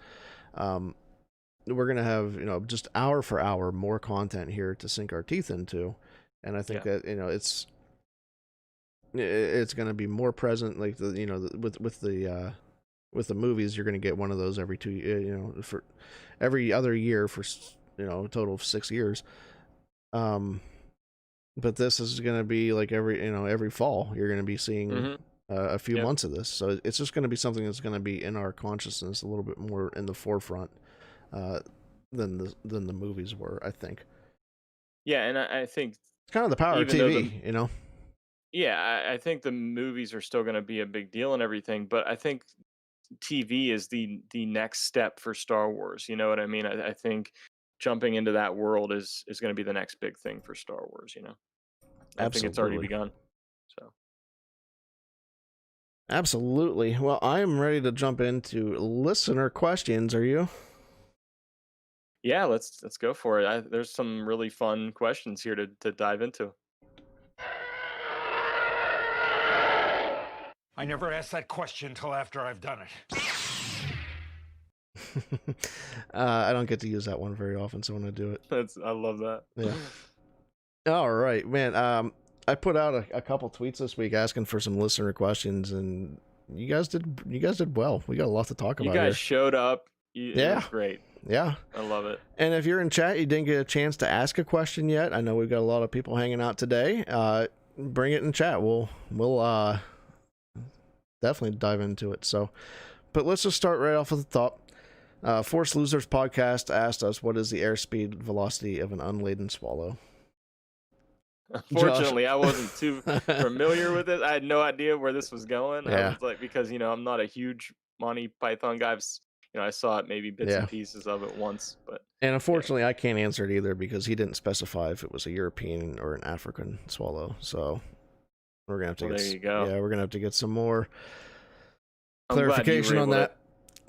We're going to have, you know, just hour for hour more content here to sink our teeth into, and I think that, you know, it's going to be more present, like the, you know, with the movies. You're going to get one of those every 2, you know, for every other year for, you know, a total of 6 years. But this is going to be like every fall you're going to be seeing a few months of this. So it's just going to be something that's going to be in our consciousness a little bit more in the forefront than the movies were, I think. Yeah, and I think it's kind of the power of TV, you know. Yeah, I think the movies are still going to be a big deal and everything, but I think TV is the next step for Star Wars. You know what I mean? I think jumping into that world is going to be the next big thing for Star Wars. You know, I think it's already begun. So, absolutely. Well, I am ready to jump into listener questions. Are you? Yeah, let's go for it. There's some really fun questions here to dive into. I never ask that question until after I've done it. I don't get to use that one very often, so when I do it, I love that. Yeah. All right, man. I put out a couple tweets this week asking for some listener questions, and you guys did well. We got a lot to talk about. You guys here. Showed up. It was great. Yeah, I love it. And if you're in chat, you didn't get a chance to ask a question yet. I know we've got a lot of people hanging out today. Bring it in chat. We'll definitely dive into it. So, but let's just start right off at the top. Force Losers podcast asked us, what is the airspeed velocity of an unladen swallow? Unfortunately, I wasn't too familiar with it. I had no idea where this was going. Yeah. I was like, because, you know, I'm not a huge Monty Python guy. You know, I saw it maybe bits and pieces of it once, but. And unfortunately, I can't answer it either because he didn't specify if it was a European or an African swallow. So we're gonna have to there you go. Yeah, we're gonna have to get some more clarification on that.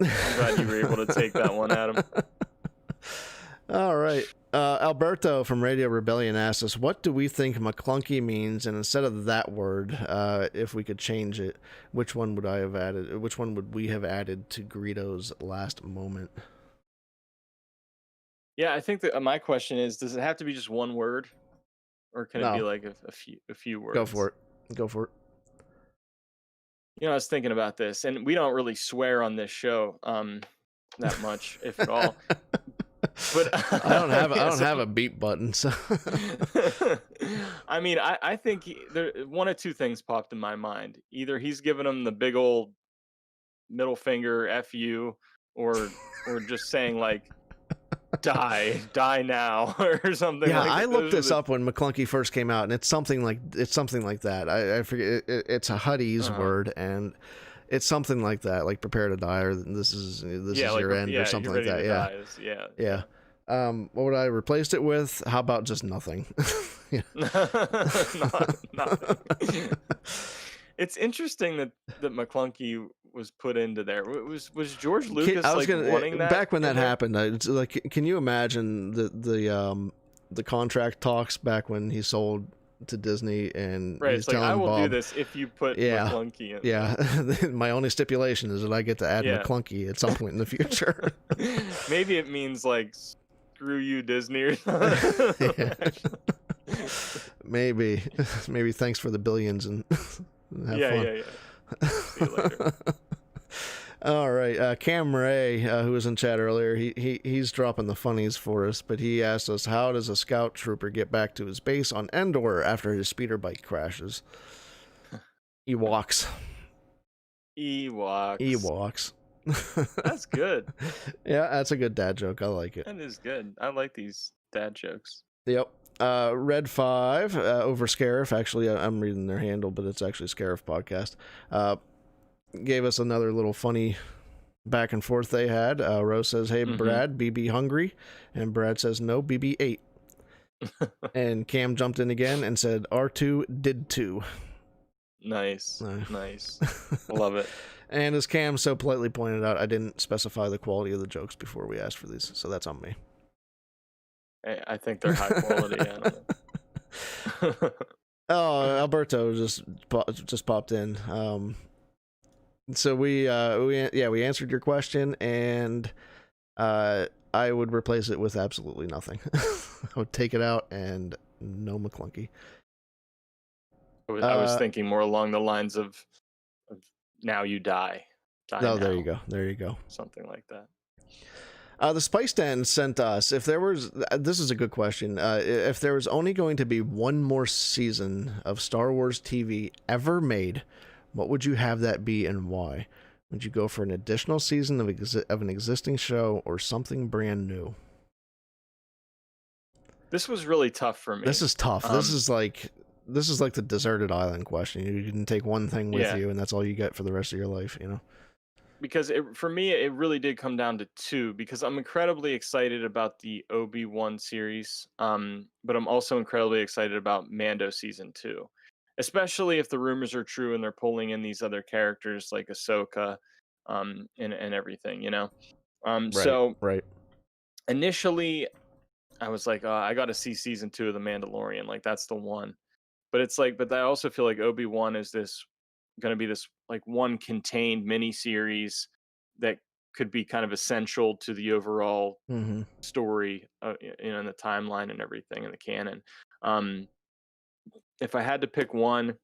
I'm glad you were able to take that one, Adam. All right. Alberto from Radio Rebellion asked us, what do we think McClunky means? And instead of that word, if we could change it, which one would we have added to Greedo's last moment? Yeah, I think that my question is, does it have to be just one word? Or can it be like a few words? Go for it. You know, I was thinking about this, and we don't really swear on this show that much, if at all. But I don't have a beep button, so I mean, I think there one of two things popped in my mind. Either he's giving him the big old middle finger F you, or just saying like die now or something. Yeah, like I looked this up when McClunky first came out, and it's something like that. I forget. It's a Huttese word, and it's something like that, like prepare to die, or this is your end, or something like that. Yeah. What would I replaced it with? How about just nothing? Nothing. It's interesting that McClunky was put into there. Was George Lucas wanting that? Back when that happened, it's like, can you imagine the contract talks back when he sold to Disney, and right, he's it's like, telling I will Bob, do this if you put McClunky in. Yeah, my only stipulation is that I get to add McClunky at some point in the future. Maybe it means like screw you, Disney, or something. Maybe thanks for the billions and have fun. Yeah. See you later. All right, Cam Ray, who was in chat earlier, he's dropping the funnies for us, but he asked us, how does a scout trooper get back to his base on Endor after his speeder bike crashes? Ewoks. That's good. Yeah, that's a good dad joke. I like it. That is good. I like these dad jokes. Yep. Red 5 over Scarif. Actually, I'm reading their handle, but it's actually Scarif Podcast. Gave us another little funny back and forth they had. Rose says, "Hey, Brad, BB hungry?" And Brad says, "No, BB ate." And Cam jumped in again and said, "R2 did too." Nice. Love it. And as Cam so politely pointed out, I didn't specify the quality of the jokes before we asked for these, so that's on me. I think they're high quality. I don't know. Oh, Alberto just popped in. So we answered your question, and I would replace it with absolutely nothing. I would take it out and no McClunky. I was thinking more along the lines of now you die. Oh, there you go. Something like that. The Spice Den sent us, if there was, this is a good question, if there was only going to be one more season of Star Wars TV ever made, what would you have that be and why? Would you go for an additional season of an existing show or something brand new? This was really tough for me. This is tough. This is like the deserted island question. You can take one thing with you, and that's all you get for the rest of your life, you know? Because for me, it really did come down to two, because I'm incredibly excited about the Obi-Wan series, but I'm also incredibly excited about Mando season 2, especially if the rumors are true and they're pulling in these other characters like Ahsoka, and everything, you know? Right. Initially, I was like, oh, I got to see season 2 of The Mandalorian. Like, that's the one. But it's like, but I also feel like Obi-Wan is going to be this like one contained mini series that could be kind of essential to the overall story, you know, in the timeline and everything in the canon. If I had to pick one,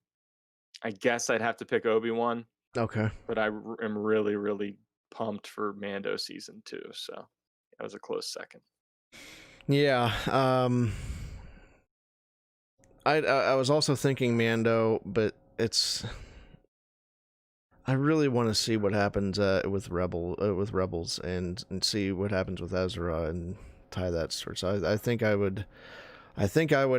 I guess I'd have to pick Obi-Wan. Okay. But I am really, really pumped for Mando season 2. So that was a close second. Yeah. I was also thinking Mando, but I really want to see what happens with Rebels and see what happens with Ezra and tie that sort. So I think I would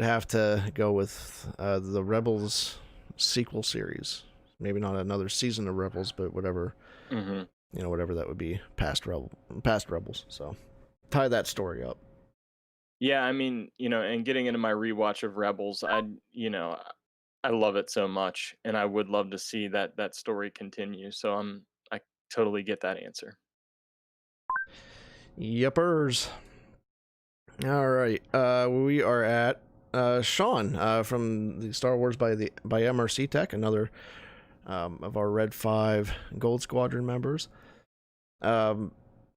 have to go with the Rebels sequel series. Maybe not another season of Rebels, but whatever you know, whatever that would be past Rebels. So tie that story up. Yeah, I mean, you know, and getting into my rewatch of Rebels, I love it so much, and I would love to see that story continue. So I totally get that answer. Yuppers. All right, we are at Sean from the Star Wars by MRC Tech, another of our Red 5 Gold Squadron members.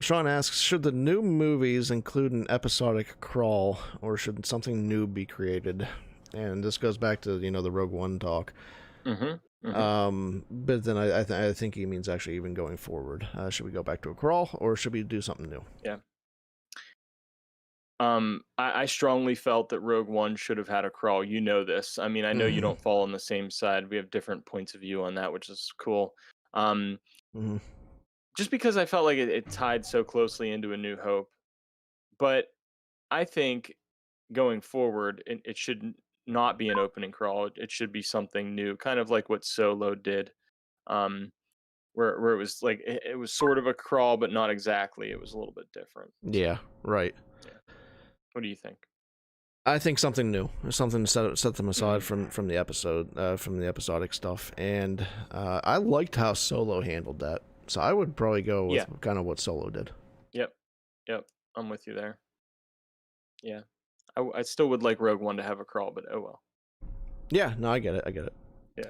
Sean asks, should the new movies include an episodic crawl, or should something new be created? And this goes back to, you know, the Rogue One talk. But then I think he means actually even going forward. Should we go back to a crawl, or should we do something new? Yeah. I strongly felt that Rogue One should have had a crawl. You know this. I mean, I know you don't fall on the same side. We have different points of view on that, which is cool. Just because I felt like it tied so closely into A New Hope. But I think going forward, it should not be an opening crawl. It should be something new, kind of like what Solo did, where it was like it was sort of a crawl, but not exactly. It was a little bit different. Yeah, right. Yeah. What do you think? I think something new, something to set them aside from the episode, from the episodic stuff. And I liked how Solo handled that. So I would probably go with kind of what Solo did. Yep. I'm with you there. Yeah. I still would like Rogue One to have a crawl, but oh well. Yeah, no, I get it. Yeah.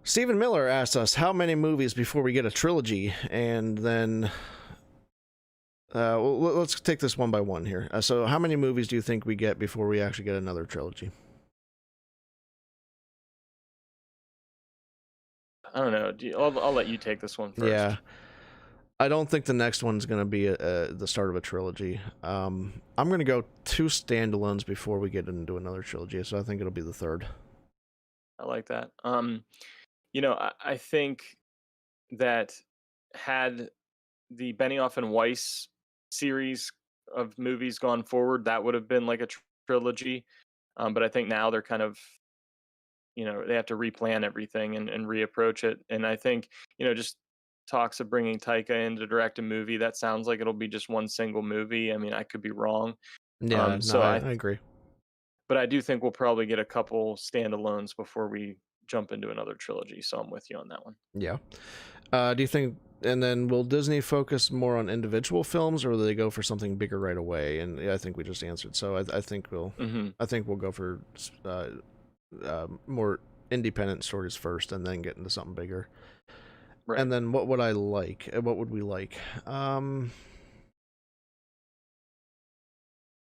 Stephen Miller asked us how many movies before we get a trilogy, and then let's take this one by one here. So how many movies do you think we get before we actually get another trilogy? I don't know. I'll let you take this one first. Yeah. I don't think the next one's going to be the start of a trilogy. I'm going to go 2 standalones before we get into another trilogy, so I think it'll be the third. I like that. You know, I think that had the Benioff and Weiss series of movies gone forward, that would have been like a trilogy. But I think now they're kind of, they have to replan everything and reapproach it. And I think, just talks of bringing Taika in to direct a movie, that sounds like it'll be just one single movie. I mean, I could be wrong. Yeah, So I agree. But I do think we'll probably get a couple standalones before we jump into another trilogy. So I'm with you on that one. Yeah. Do you think, and then will Disney focus more on individual films, or will they go for something bigger right away? And I think we just answered. So I think we'll go for more independent stories first, and then get into something bigger. Right. And then what would I like? What would we like?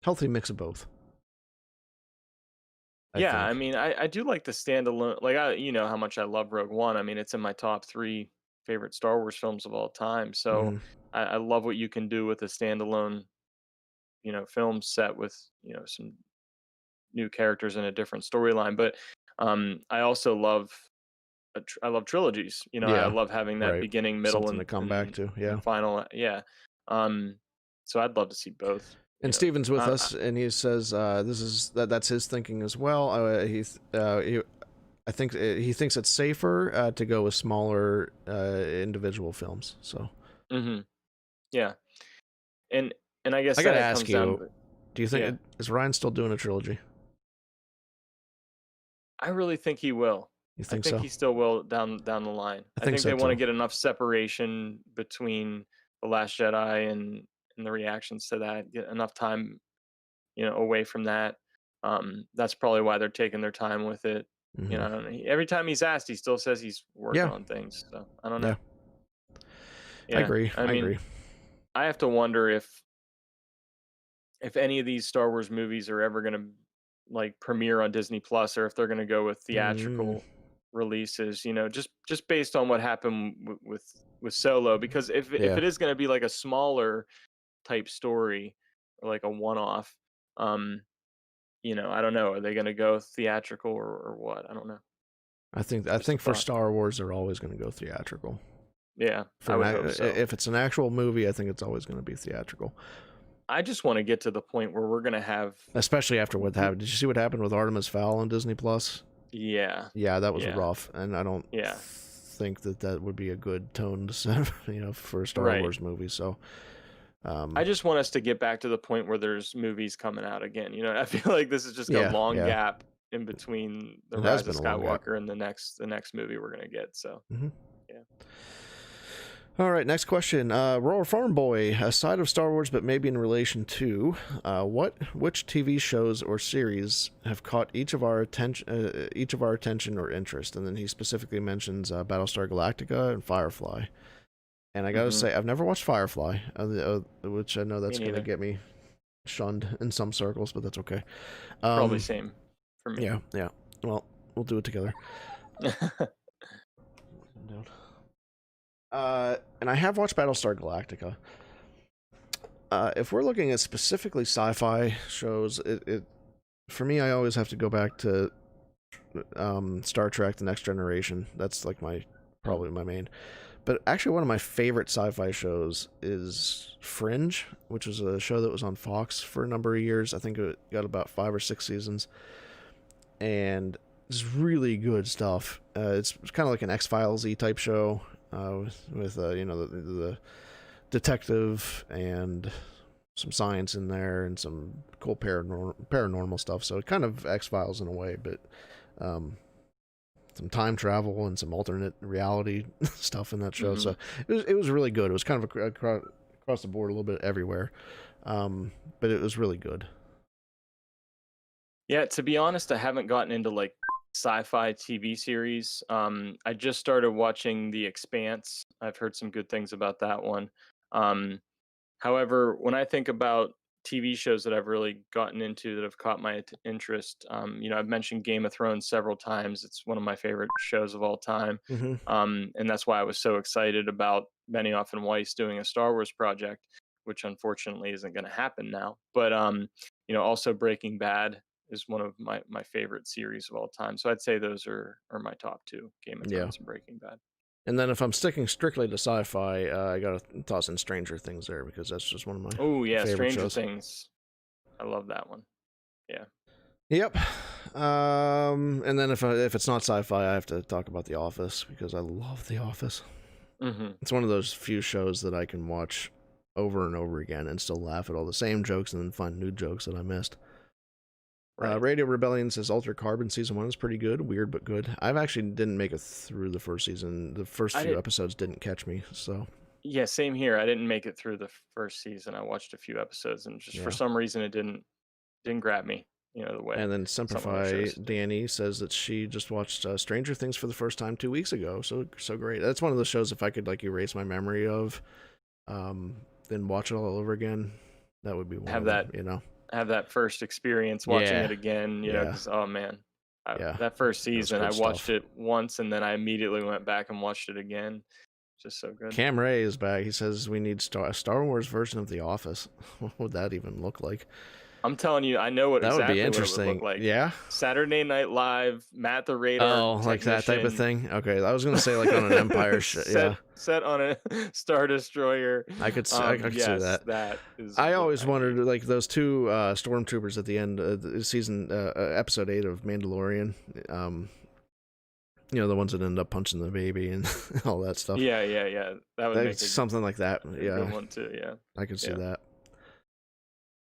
Healthy mix of both. I mean, I do like the standalone. Like, how much I love Rogue One. I mean, it's in my top 3 favorite Star Wars films of all time. So I love what you can do with a standalone, film set with, some new characters and a different storyline. But I also love trilogies. I love having that beginning, middle, something to come back to. Yeah. And final. Yeah. So I'd love to see both. And Steven's with us, and he says that's his thinking as well. I think he thinks it's safer to go with smaller individual films. So. Yeah. And I guess I gotta ask you, do you think is Ryan still doing a trilogy? I really think he will. You think I think so? he still will down the line. I think so they want to too. get enough separation between The Last Jedi and the reactions to that, get enough time, away from that. That's probably why they're taking their time with it. I don't know. Every time he's asked, he still says he's working on things. So I don't know. I agree. I mean, agree. I have to wonder if any of these Star Wars movies are ever going to like premiere on Disney Plus, or if they're going to go with theatrical releases. Just based on what happened with Solo. Because if it is going to be like a smaller type story or like a one-off, I don't know, are they going to go theatrical or what? I don't know. I think for Star Wars they're always going to go theatrical. Yeah, I would hope so. If it's an actual movie, I think it's always going to be theatrical. I just want to get to the point where we're going to have, especially after what happened. Did you see what happened with Artemis Fowl on Disney Plus? Yeah, that was rough, and I don't think that would be a good tone to set, for a Star Wars movie. So I just want us to get back to the point where there's movies coming out again. I feel like this is just a long gap in between the Rise of Skywalker and the next movie we're gonna get. So All right, next question. Roar Farm Boy, aside of Star Wars, but maybe in relation to which TV shows or series have caught each of our attention or interest? And then he specifically mentions Battlestar Galactica and Firefly. And I gotta say, I've never watched Firefly, which I know that's gonna get me shunned in some circles, but that's okay. Probably same for me. Yeah. Well, we'll do it together. And I have watched Battlestar Galactica. If we're looking at specifically sci-fi shows, it for me, I always have to go back to Star Trek: The Next Generation. That's like probably my main. But actually, one of my favorite sci-fi shows is Fringe, which was a show that was on Fox for a number of years. I think it got about 5 or 6 seasons, and it's really good stuff. It's kind of like an X-Files-y type show. With the detective and some science in there and some cool paranormal stuff. So kind of X-Files in a way, but some time travel and some alternate reality stuff in that show. So it was really good. It was kind of across the board a little bit everywhere, but it was really good. Yeah, to be honest, I haven't gotten into like sci-fi TV series. I just started watching The Expanse. I've heard some good things about that one. However, when I think about TV shows that I've really gotten into that have caught my interest, I've mentioned Game of Thrones several times. It's one of my favorite shows of all time. And that's why I was so excited about Benioff and Weiss doing a Star Wars project, which unfortunately isn't going to happen now. But also Breaking Bad is one of my favorite series of all time. So I'd say those are my top 2, Game of Thrones and Breaking Bad. And then if I'm sticking strictly to sci-fi, I gotta toss in Stranger Things there because that's just one of my favorite Stranger shows. Things. I love that one. Yeah. Yep. And then if it's not sci-fi, I have to talk about The Office, because I love The Office. It's one of those few shows that I can watch over and over again and still laugh at all the same jokes and then find new jokes that I missed. Right. Radio Rebellion says Altered Carbon season 1 is pretty good, weird but good. I've actually didn't make it through the first season. The first few episodes didn't catch me, so. Yeah, same here. I didn't make it through the first season. I watched a few episodes, and just for some reason it didn't grab me, the way. And then Simplify Danny says that she just watched Stranger Things for the first time 2 weeks ago. So great. That's one of those shows, if I could erase my memory of, then watch it all over again, that would be one of them, Have that first experience watching it again, because oh man, that first season I watched it once and then I immediately went back and watched it again. Just so good. Cam Ray is back. He says we need a Star Wars version of The Office. What would that even look like? I'm telling you, I know that would be interesting. What it would look like. Yeah. Saturday Night Live, Matt the Raider. Oh, like that type of thing. Okay, I was gonna say like on an Empire shit. Set on a Star Destroyer. I could see that. That is. I always wondered, like those two stormtroopers at the end of the season, episode 8 of Mandalorian. The ones that end up punching the baby and all that stuff. Yeah. That would make something like that. Yeah. Good one too. Yeah. I could see that.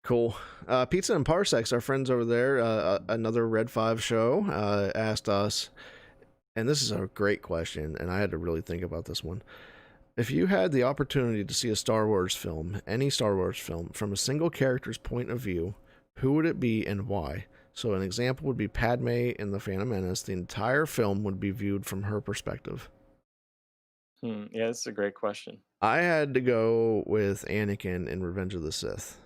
Cool. Pizza and Parsecs, our friends over there, another Red 5 show, asked us, and this is a great question, and I had to really think about this one. If you had the opportunity to see a Star Wars film, any Star Wars film, from a single character's point of view, who would it be and why? So an example would be Padme in The Phantom Menace. The entire film would be viewed from her perspective. Yeah, that's a great question. I had to go with Anakin in Revenge of the Sith.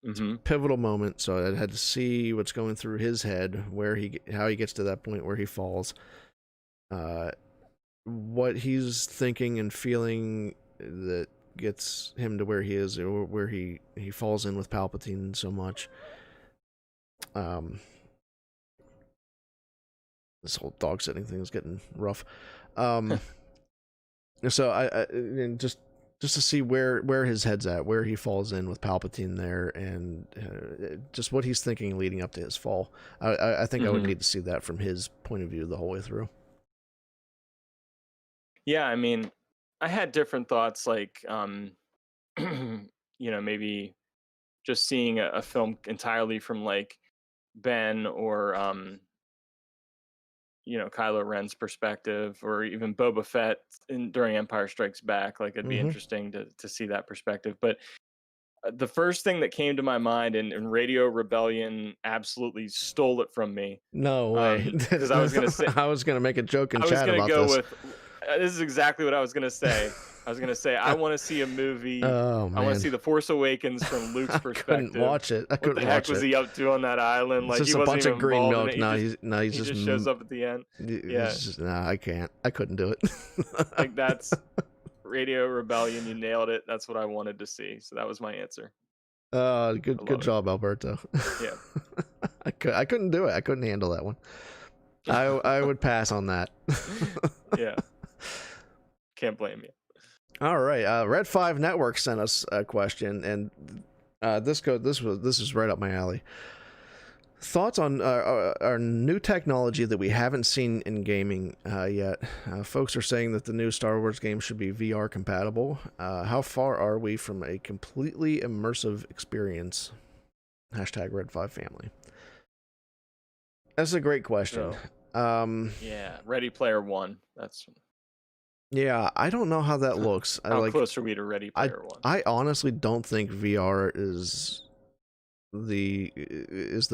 It's a pivotal moment, so I had to see what's going through his head, how he gets to that point where he falls, what he's thinking and feeling that gets him to where he is, or where he falls in with Palpatine so much. This whole dog sitting thing is getting rough. So I just to see where his head's at, where he falls in with Palpatine there, and just what he's thinking leading up to his fall. I think I would need to see that from his point of view the whole way through. Yeah, I mean, I had different thoughts, like, maybe just seeing a film entirely from like Ben or Kylo Ren's perspective, or even Boba Fett during Empire Strikes Back. Like, it'd be interesting to see that perspective. But the first thing that came to my mind, and Radio Rebellion absolutely stole it from me. No way. Because I was gonna make a joke in chat about this. This is exactly what I was gonna say. I want to see a movie. Oh, man. I want to see The Force Awakens from Luke's perspective. I couldn't watch it. What the heck was he up to on that island? Like, it's just he a bunch of green milk. He just shows up at the end. Yeah. I can't. I couldn't do it. Like, that's Radio Rebellion. You nailed it. That's what I wanted to see. So that was my answer. Good job, Alberto. Yeah. I couldn't do it. I couldn't handle that one. I would pass on that. Yeah. Can't blame you. All right, Red 5 Network sent us a question, and this is right up my alley. Thoughts on our new technology that we haven't seen in gaming yet? Folks are saying that the new Star Wars game should be VR compatible. How far are we from a completely immersive experience? #Red 5 Family. That's a great question. Yeah, Ready Player One. Yeah, I don't know how that looks. How close are we to Ready Player One? I honestly don't think VR is the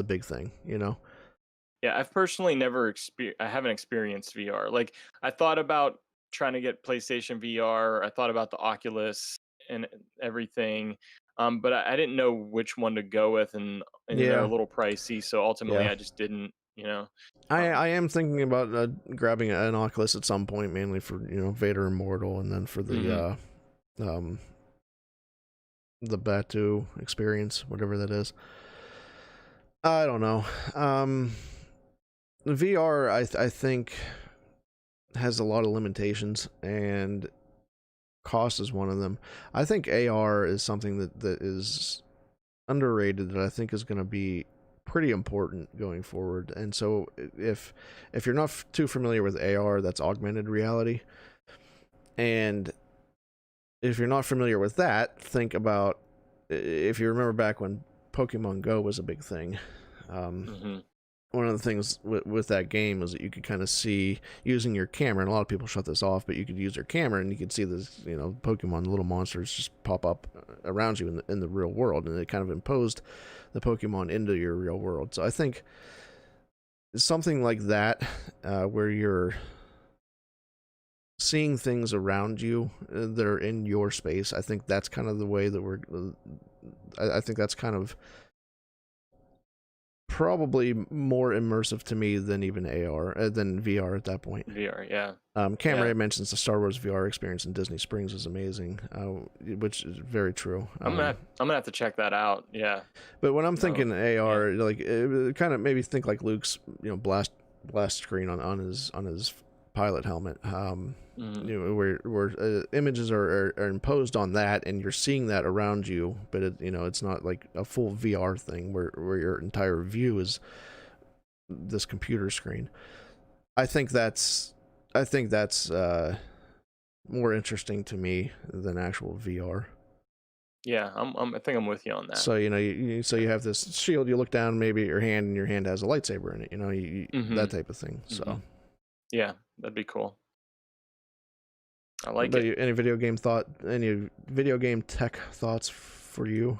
big thing, Yeah, I've personally I haven't experienced VR. Like, I thought about trying to get PlayStation VR. I thought about the Oculus and everything, but I didn't know which one to go with, and they're a little pricey. So ultimately, I just didn't. I am thinking about grabbing an Oculus at some point, mainly for Vader Immortal, and then for the Batu experience, whatever that is. I don't know. VR, I think, has a lot of limitations, and cost is one of them. I think AR is something that is underrated, that I think is going to be pretty important going forward. And so if you're not too familiar with AR, that's augmented reality. And if you're not familiar with that, think about, if you remember back when Pokemon Go was a big thing. One of the things with that game was that you could kind of see using your camera, and a lot of people shut this off, but you could use your camera and you could see this, Pokemon, little monsters just pop up around you in the real world, and it kind of imposed the Pokemon into your real world. So I think something like that, where you're seeing things around you that are in your space, I think that's kind of the way that I think that's kind of probably more immersive to me than even AR, than VR at that point. VR, yeah. Cameron mentions the Star Wars VR experience in Disney Springs is amazing, which is very true. I'm gonna have to check that out. Yeah. But when I'm thinking AR, like it kind of maybe think like Luke's blast screen on his pilot helmet, where images are imposed on that, and you're seeing that around you, but it's not like a full VR thing where your entire view is this computer screen. I think that's more interesting to me than actual VR. Yeah, I think I'm with you on that. So you have this shield, you look down maybe at your hand, and your hand has a lightsaber in it, that type of thing. So yeah, that'd be cool. I like it. Any video game tech thoughts for you?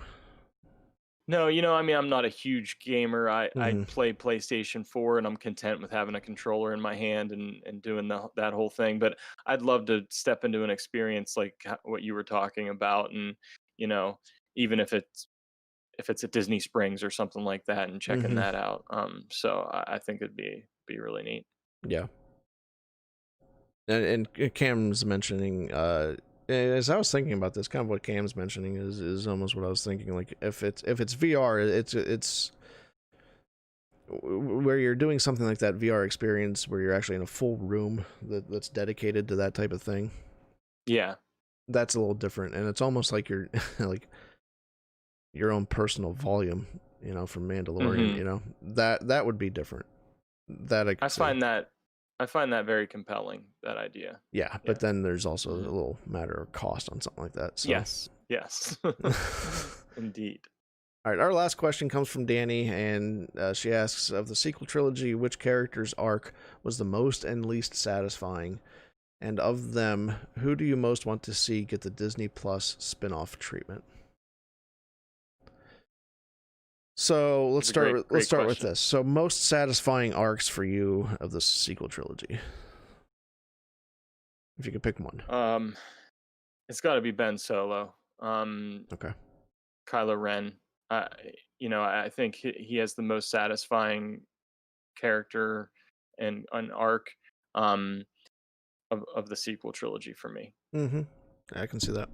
No, I'm not a huge gamer. I play PlayStation 4, and I'm content with having a controller in my hand and doing that whole thing. But I'd love to step into an experience like what you were talking about, and even if it's at Disney Springs or something like that, and checking that out. So I think it'd be really neat. Yeah. And Cam's mentioning, as I was thinking about this, kind of what Cam's mentioning is almost what I was thinking. Like if it's VR, it's where you're doing something like that VR experience where you're actually in a full room that's dedicated to that type of thing. Yeah, that's a little different, and it's almost like you're like your own personal volume, from Mandalorian. That would be different. That I find that very compelling, that idea. Yeah, but then there's also a little matter of cost on something like that. So. Yes. Indeed. All right, our last question comes from Danny, and she asks, of the sequel trilogy, which character's arc was the most and least satisfying? And of them, who do you most want to see get the Disney Plus spin-off treatment? So let's start with this. So most satisfying arcs for you of the sequel trilogy, if you could pick one. It's got to be Ben Solo. Okay. Kylo Ren. I think he has the most satisfying character and an arc of the sequel trilogy for me. I can see that.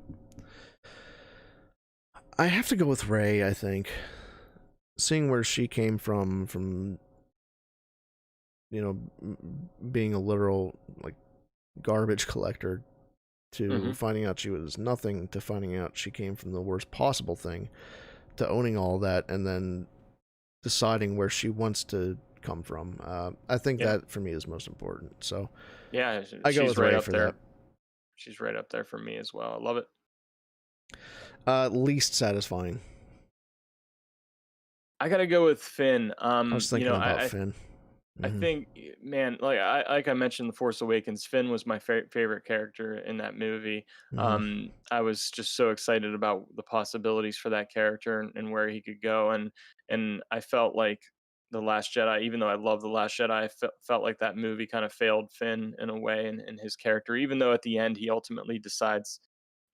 I have to go with Rey, I think. Seeing where she came from being a literal like garbage collector to finding out she was nothing, to finding out she came from the worst possible thing, to owning all that, and then deciding where she wants to come from. I think that for me is most important. So yeah, I go with Rey for that. She's right up there for me as well. I love it. Least satisfying. I gotta go with Finn. I was thinking about Finn. I think, man, like I mentioned, The Force Awakens, Finn was my favorite character in that movie. I was just so excited about the possibilities for that character and where he could go, and I felt like The Last Jedi, even though I love The Last Jedi, I felt like that movie kind of failed Finn in a way, and his character, even though at the end he ultimately decides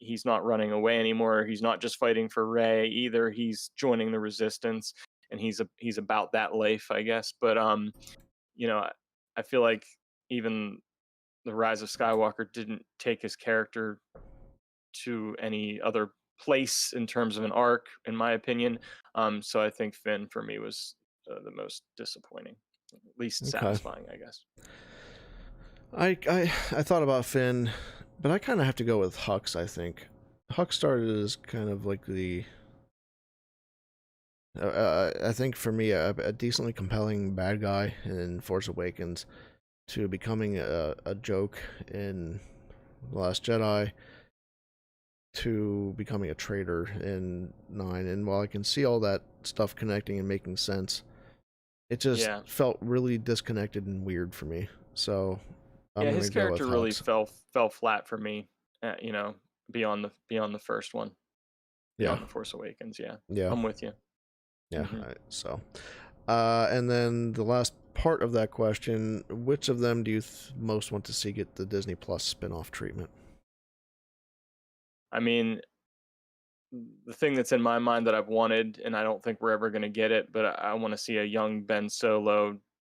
he's not running away anymore. He's not just fighting for Rey either. He's joining the Resistance, and he's about that life, I guess. But I feel like even The Rise of Skywalker didn't take his character to any other place in terms of an arc, in my opinion. So I think Finn for me was the most disappointing, least satisfying, I guess. I thought about Finn, but I kind of have to go with Hux. I think Hux started as kind of like the I think for me, a decently compelling bad guy in Force Awakens to becoming a joke in The Last Jedi to becoming a traitor in 9. And while I can see all that stuff connecting and making sense, it just felt really disconnected and weird for me. So I'm his go character with really Hux. fell flat for me. Beyond the first one, beyond the Force Awakens. Yeah, I'm with you. Yeah. And then the last part of that question: which of them do you most want to see get the Disney Plus spin-off treatment? I mean, the thing that's in my mind that I've wanted, and I don't think we're ever going to get it, but I want to see a young Ben Solo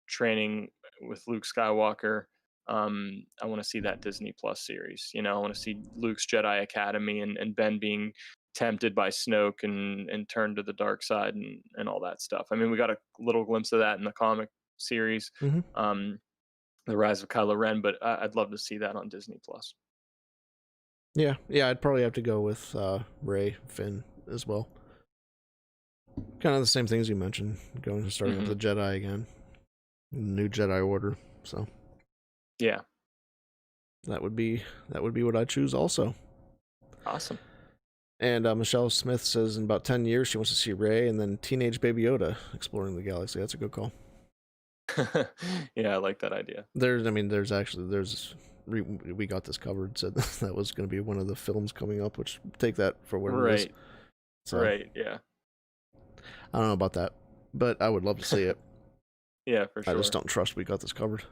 training with Luke Skywalker. I want to see that Disney Plus series. I want to see Luke's Jedi Academy and Ben being tempted by Snoke and turned to the dark side and all that stuff. I mean, we got a little glimpse of that in the comic series, The Rise of Kylo Ren, but I'd love to see that on Disney Plus. Yeah, I'd probably have to go with Rey, Finn as well. Kind of the same things you mentioned, starting with the Jedi again, new Jedi Order. So yeah, that would be what I choose also. Awesome. And Michelle Smith says in about 10 years she wants to see Rey and then teenage Baby Yoda exploring the galaxy. That's a good call. Yeah, I like that idea. We got this covered, said that was going to be one of the films coming up, which take that for what it is. So, right, yeah. I don't know about that, but I would love to see it. Yeah, for sure. I just don't trust we got this covered.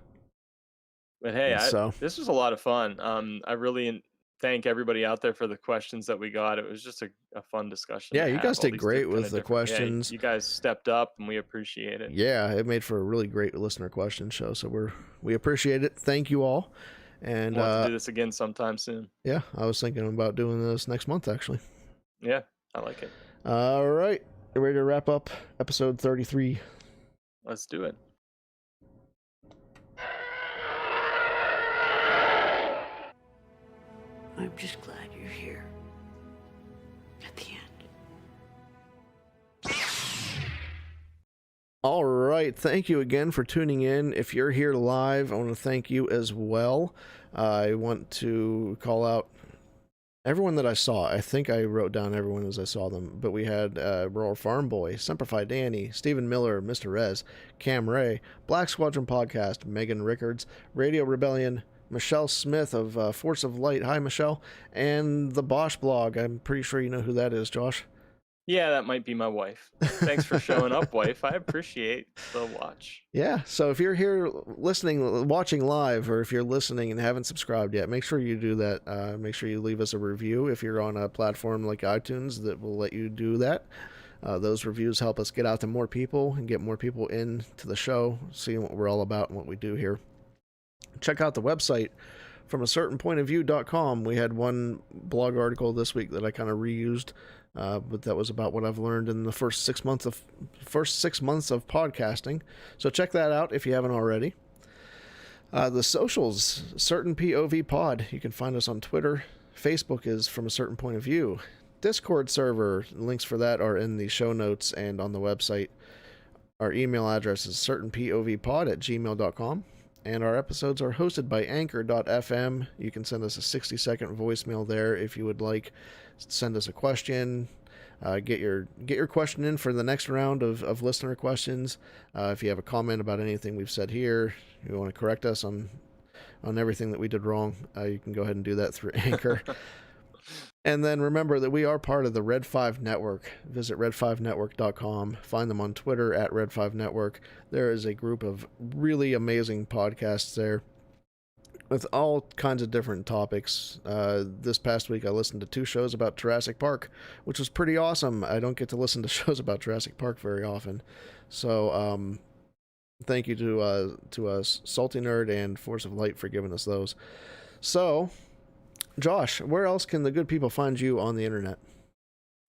But hey, this was a lot of fun. I really thank everybody out there for the questions that we got. It was just a fun discussion. Yeah, you guys did great with the questions. You guys stepped up, and we appreciate it. Yeah, it made for a really great listener question show, so we appreciate it. Thank you all. And I want to do this again sometime soon. Yeah, I was thinking about doing this next month, actually. Yeah, I like it. All right, you ready to wrap up episode 33? Let's do it. I'm just glad you're here. At the end. All right, thank you again for tuning in. If you're here live, I want to thank you as well. I want to call out everyone that I saw. I think I wrote down everyone as I saw them, but we had Rural Farm Boy, Semperfi Danny, Stephen Miller, Mr. Rez, Cam Ray, Black Squadron Podcast, Megan Rickards, Radio Rebellion, Michelle Smith of Force of Light. Hi, Michelle. And the Bosch blog. I'm pretty sure you know who that is, Josh. Yeah, that might be my wife. Thanks for showing up, wife. I appreciate the watch. Yeah, so if you're here watching live, or if you're listening and haven't subscribed yet, make sure you do that. Make sure you leave us a review if you're on a platform like iTunes that will let you do that. Those reviews help us get out to more people and get more people into the show, seeing what we're all about and what we do here. Check out the website from a certain point of view.com. We had one blog article this week that I kind of reused, but that was about what I've learned in the first 6 months of podcasting. So check that out if you haven't already. The socials, Certain POV Pod. You can find us on Twitter. Facebook is From a Certain Point of View. Discord server, links for that are in the show notes and on the website. Our email address is certainpovpod@gmail.com. And our episodes are hosted by Anchor.fm. You can send us a 60-second voicemail there if you would like. Send us a question. Get your question in for the next round of listener questions. If you have a comment about anything we've said here, you want to correct us on everything that we did wrong, you can go ahead and do that through Anchor. And then remember that we are part of the Red 5 Network. Visit red5network.com. Find them on Twitter at Red5Network. There is a group of really amazing podcasts there with all kinds of different topics. This past week I listened to 2 shows about Jurassic Park, which was pretty awesome. I don't get to listen to shows about Jurassic Park very often. So thank you to Salty Nerd and Force of Light for giving us those. So, Josh, where else can the good people find you on the internet?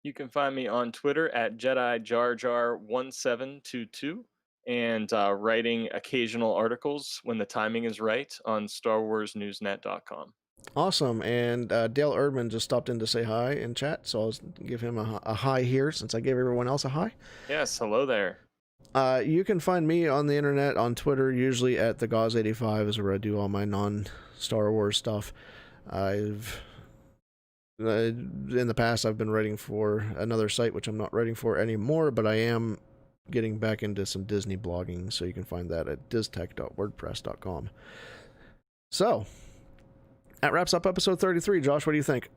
You can find me on Twitter at JediJarJar1722 and writing occasional articles when the timing is right on StarWarsNewsNet.com. Awesome. And Dale Erdman just stopped in to say hi in chat, so I'll give him a hi here since I gave everyone else a hi. Yes, hello there. You can find me on the internet, on Twitter, usually at thegauze85 is where I do all my non-Star Wars stuff. In the past, I've been writing for another site, which I'm not writing for anymore, but I am getting back into some Disney blogging, so you can find that at diztech.wordpress.com. So, that wraps up episode 33. Josh, what do you think?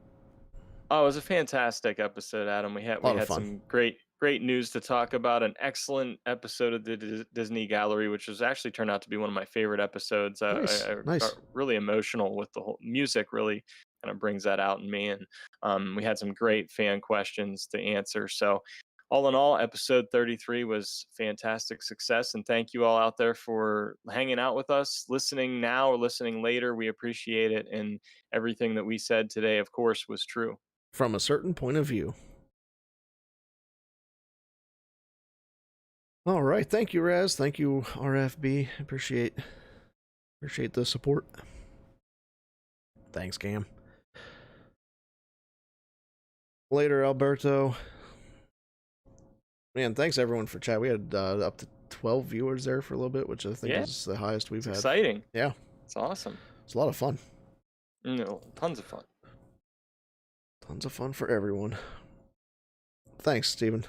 Oh, it was a fantastic episode, Adam. We had some great news to talk about. An excellent episode of the Disney Gallery, which was actually turned out to be one of my favorite episodes. Nice. I got really emotional with the whole music. Really kind of brings that out in me, and we had some great fan questions to answer. So, all in all, episode 33 was fantastic success, and thank you all out there for hanging out with us, listening now or listening later. We appreciate it, and everything that we said today, of course, was true. From a certain point of view. All right, thank you, Raz. Thank you, RFB. Appreciate the support. Thanks, Cam. Later, Alberto. Man, thanks everyone for chat. We had up to 12 viewers there for a little bit, which I think is the highest we've had. Exciting. Yeah. It's awesome. It's a lot of fun. No, tons of fun. Tons of fun for everyone. Thanks, Steven.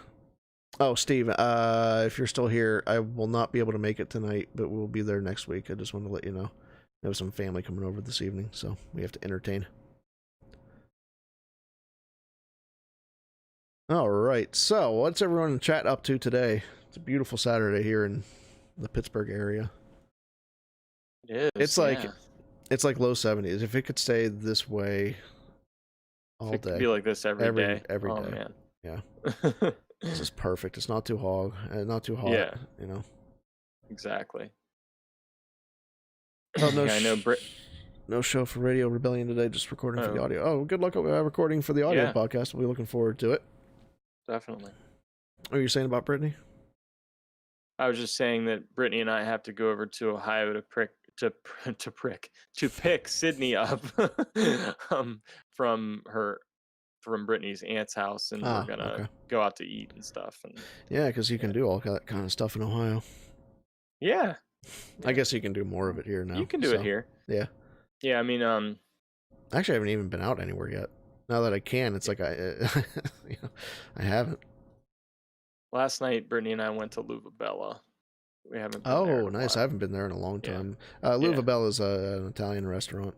Oh, Steve, if you're still here, I will not be able to make it tonight, but we'll be there next week. I just wanted to let you know. We have some family coming over this evening, so we have to entertain. All right, so what's everyone in chat up to today? It's a beautiful Saturday here in the Pittsburgh area. It is. It's like low 70s. If it could stay this way all day. It could be like this every day. Every day. Man. Yeah. This is perfect. It's not too hot. Yeah. You know. Exactly. Oh, no, I know. No show for Radio Rebellion today. Just recording for the audio. Oh, good luck recording for the audio podcast. We'll be looking forward to it. Definitely. What were you saying about Brittany? I was just saying that Brittany and I have to go over to Ohio to pick Sydney up from Brittany's aunt's house, and we're gonna go out to eat and stuff. And yeah, because you can do all that kind of stuff in Ohio. Yeah. I guess you can do more of it here now. You can do it here. Yeah. Yeah, I mean, actually, I haven't even been out anywhere yet. Now that I can, it's like I haven't. Last night, Brittany and I went to Luvabella. We haven't been there in a nice. while. I haven't been there in a long time. Luvabella is an Italian restaurant,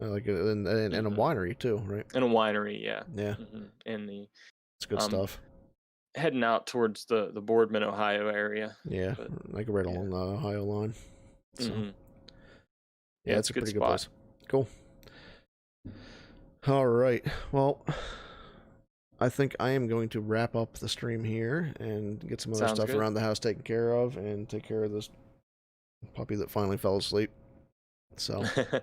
like and a winery too, right? And a winery, yeah. Yeah. Mm-hmm. It's good stuff. Heading out towards the Boardman, Ohio area. Yeah, like right along the Ohio line. So. Mm-hmm. Yeah, it's a pretty spot. good place. Cool. All right. Well, I think I am going to wrap up the stream here and get some other stuff around the house taken care of and take care of this puppy that finally fell asleep. So I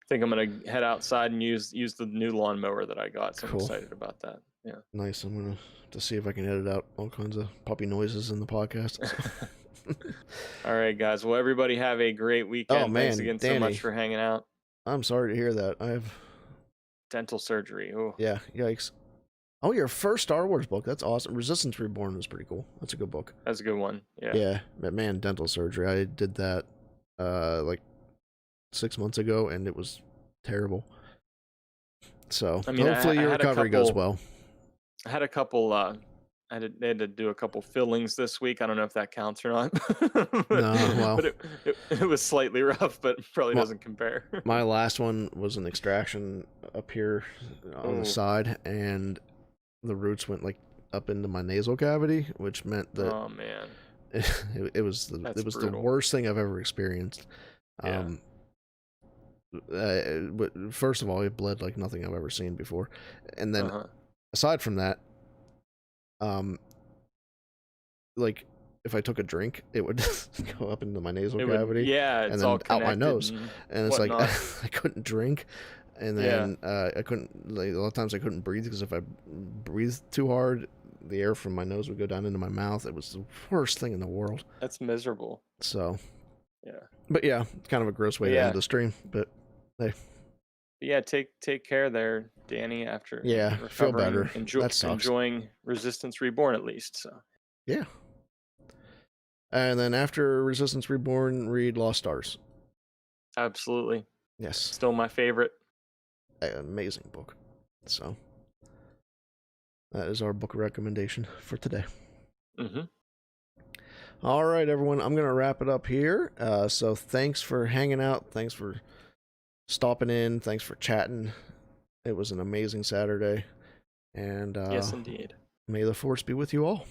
think I'm gonna head outside and use the new lawnmower that I got. So cool. I'm excited about that. Yeah. Nice. I'm gonna see if I can edit out all kinds of puppy noises in the podcast. All right, guys. Well, everybody have a great weekend. Oh, man, thanks again Danny, so much for hanging out. I'm sorry to hear that. I have dental surgery. Oh. Yeah, yikes. Oh, your first Star Wars book. That's awesome. Resistance Reborn was pretty cool. That's a good book. That's a good one. Yeah. Yeah, but man, dental surgery. I did that like 6 months ago, and it was terrible. So I mean, hopefully your recovery goes well. I had a couple. I had to do a couple fillings this week. I don't know if that counts or not. But it was slightly rough, but probably doesn't compare. My last one was an extraction up here on the side, and the roots went like up into my nasal cavity, which meant that oh man, it was the worst thing I've ever experienced. Yeah. But first of all, it bled like nothing I've ever seen before, and then aside from that, like if I took a drink, it would go up into my nasal cavity, and then all out my nose, and it's whatnot. like I couldn't drink, and then I couldn't, like, a lot of times I couldn't breathe because if I breathed too hard, the air from my nose would go down into my mouth. It was the worst thing in the world. That's miserable. So yeah, but yeah, kind of a gross way to end the stream, but hey. Yeah, take care there, Danny. After Yeah, feel recovering, better. That sucks. enjoying Resistance Reborn at least. So yeah. And then after Resistance Reborn, read Lost Stars. absolutely, Yes, still my favorite. amazing book. So that is our book recommendation for today. Mm-hmm. All right, everyone. I'm gonna wrap it up here. So thanks for hanging out. Thanks for stopping in. Thanks for chatting. It was an amazing Saturday. And Yes, indeed. may the force be with you all.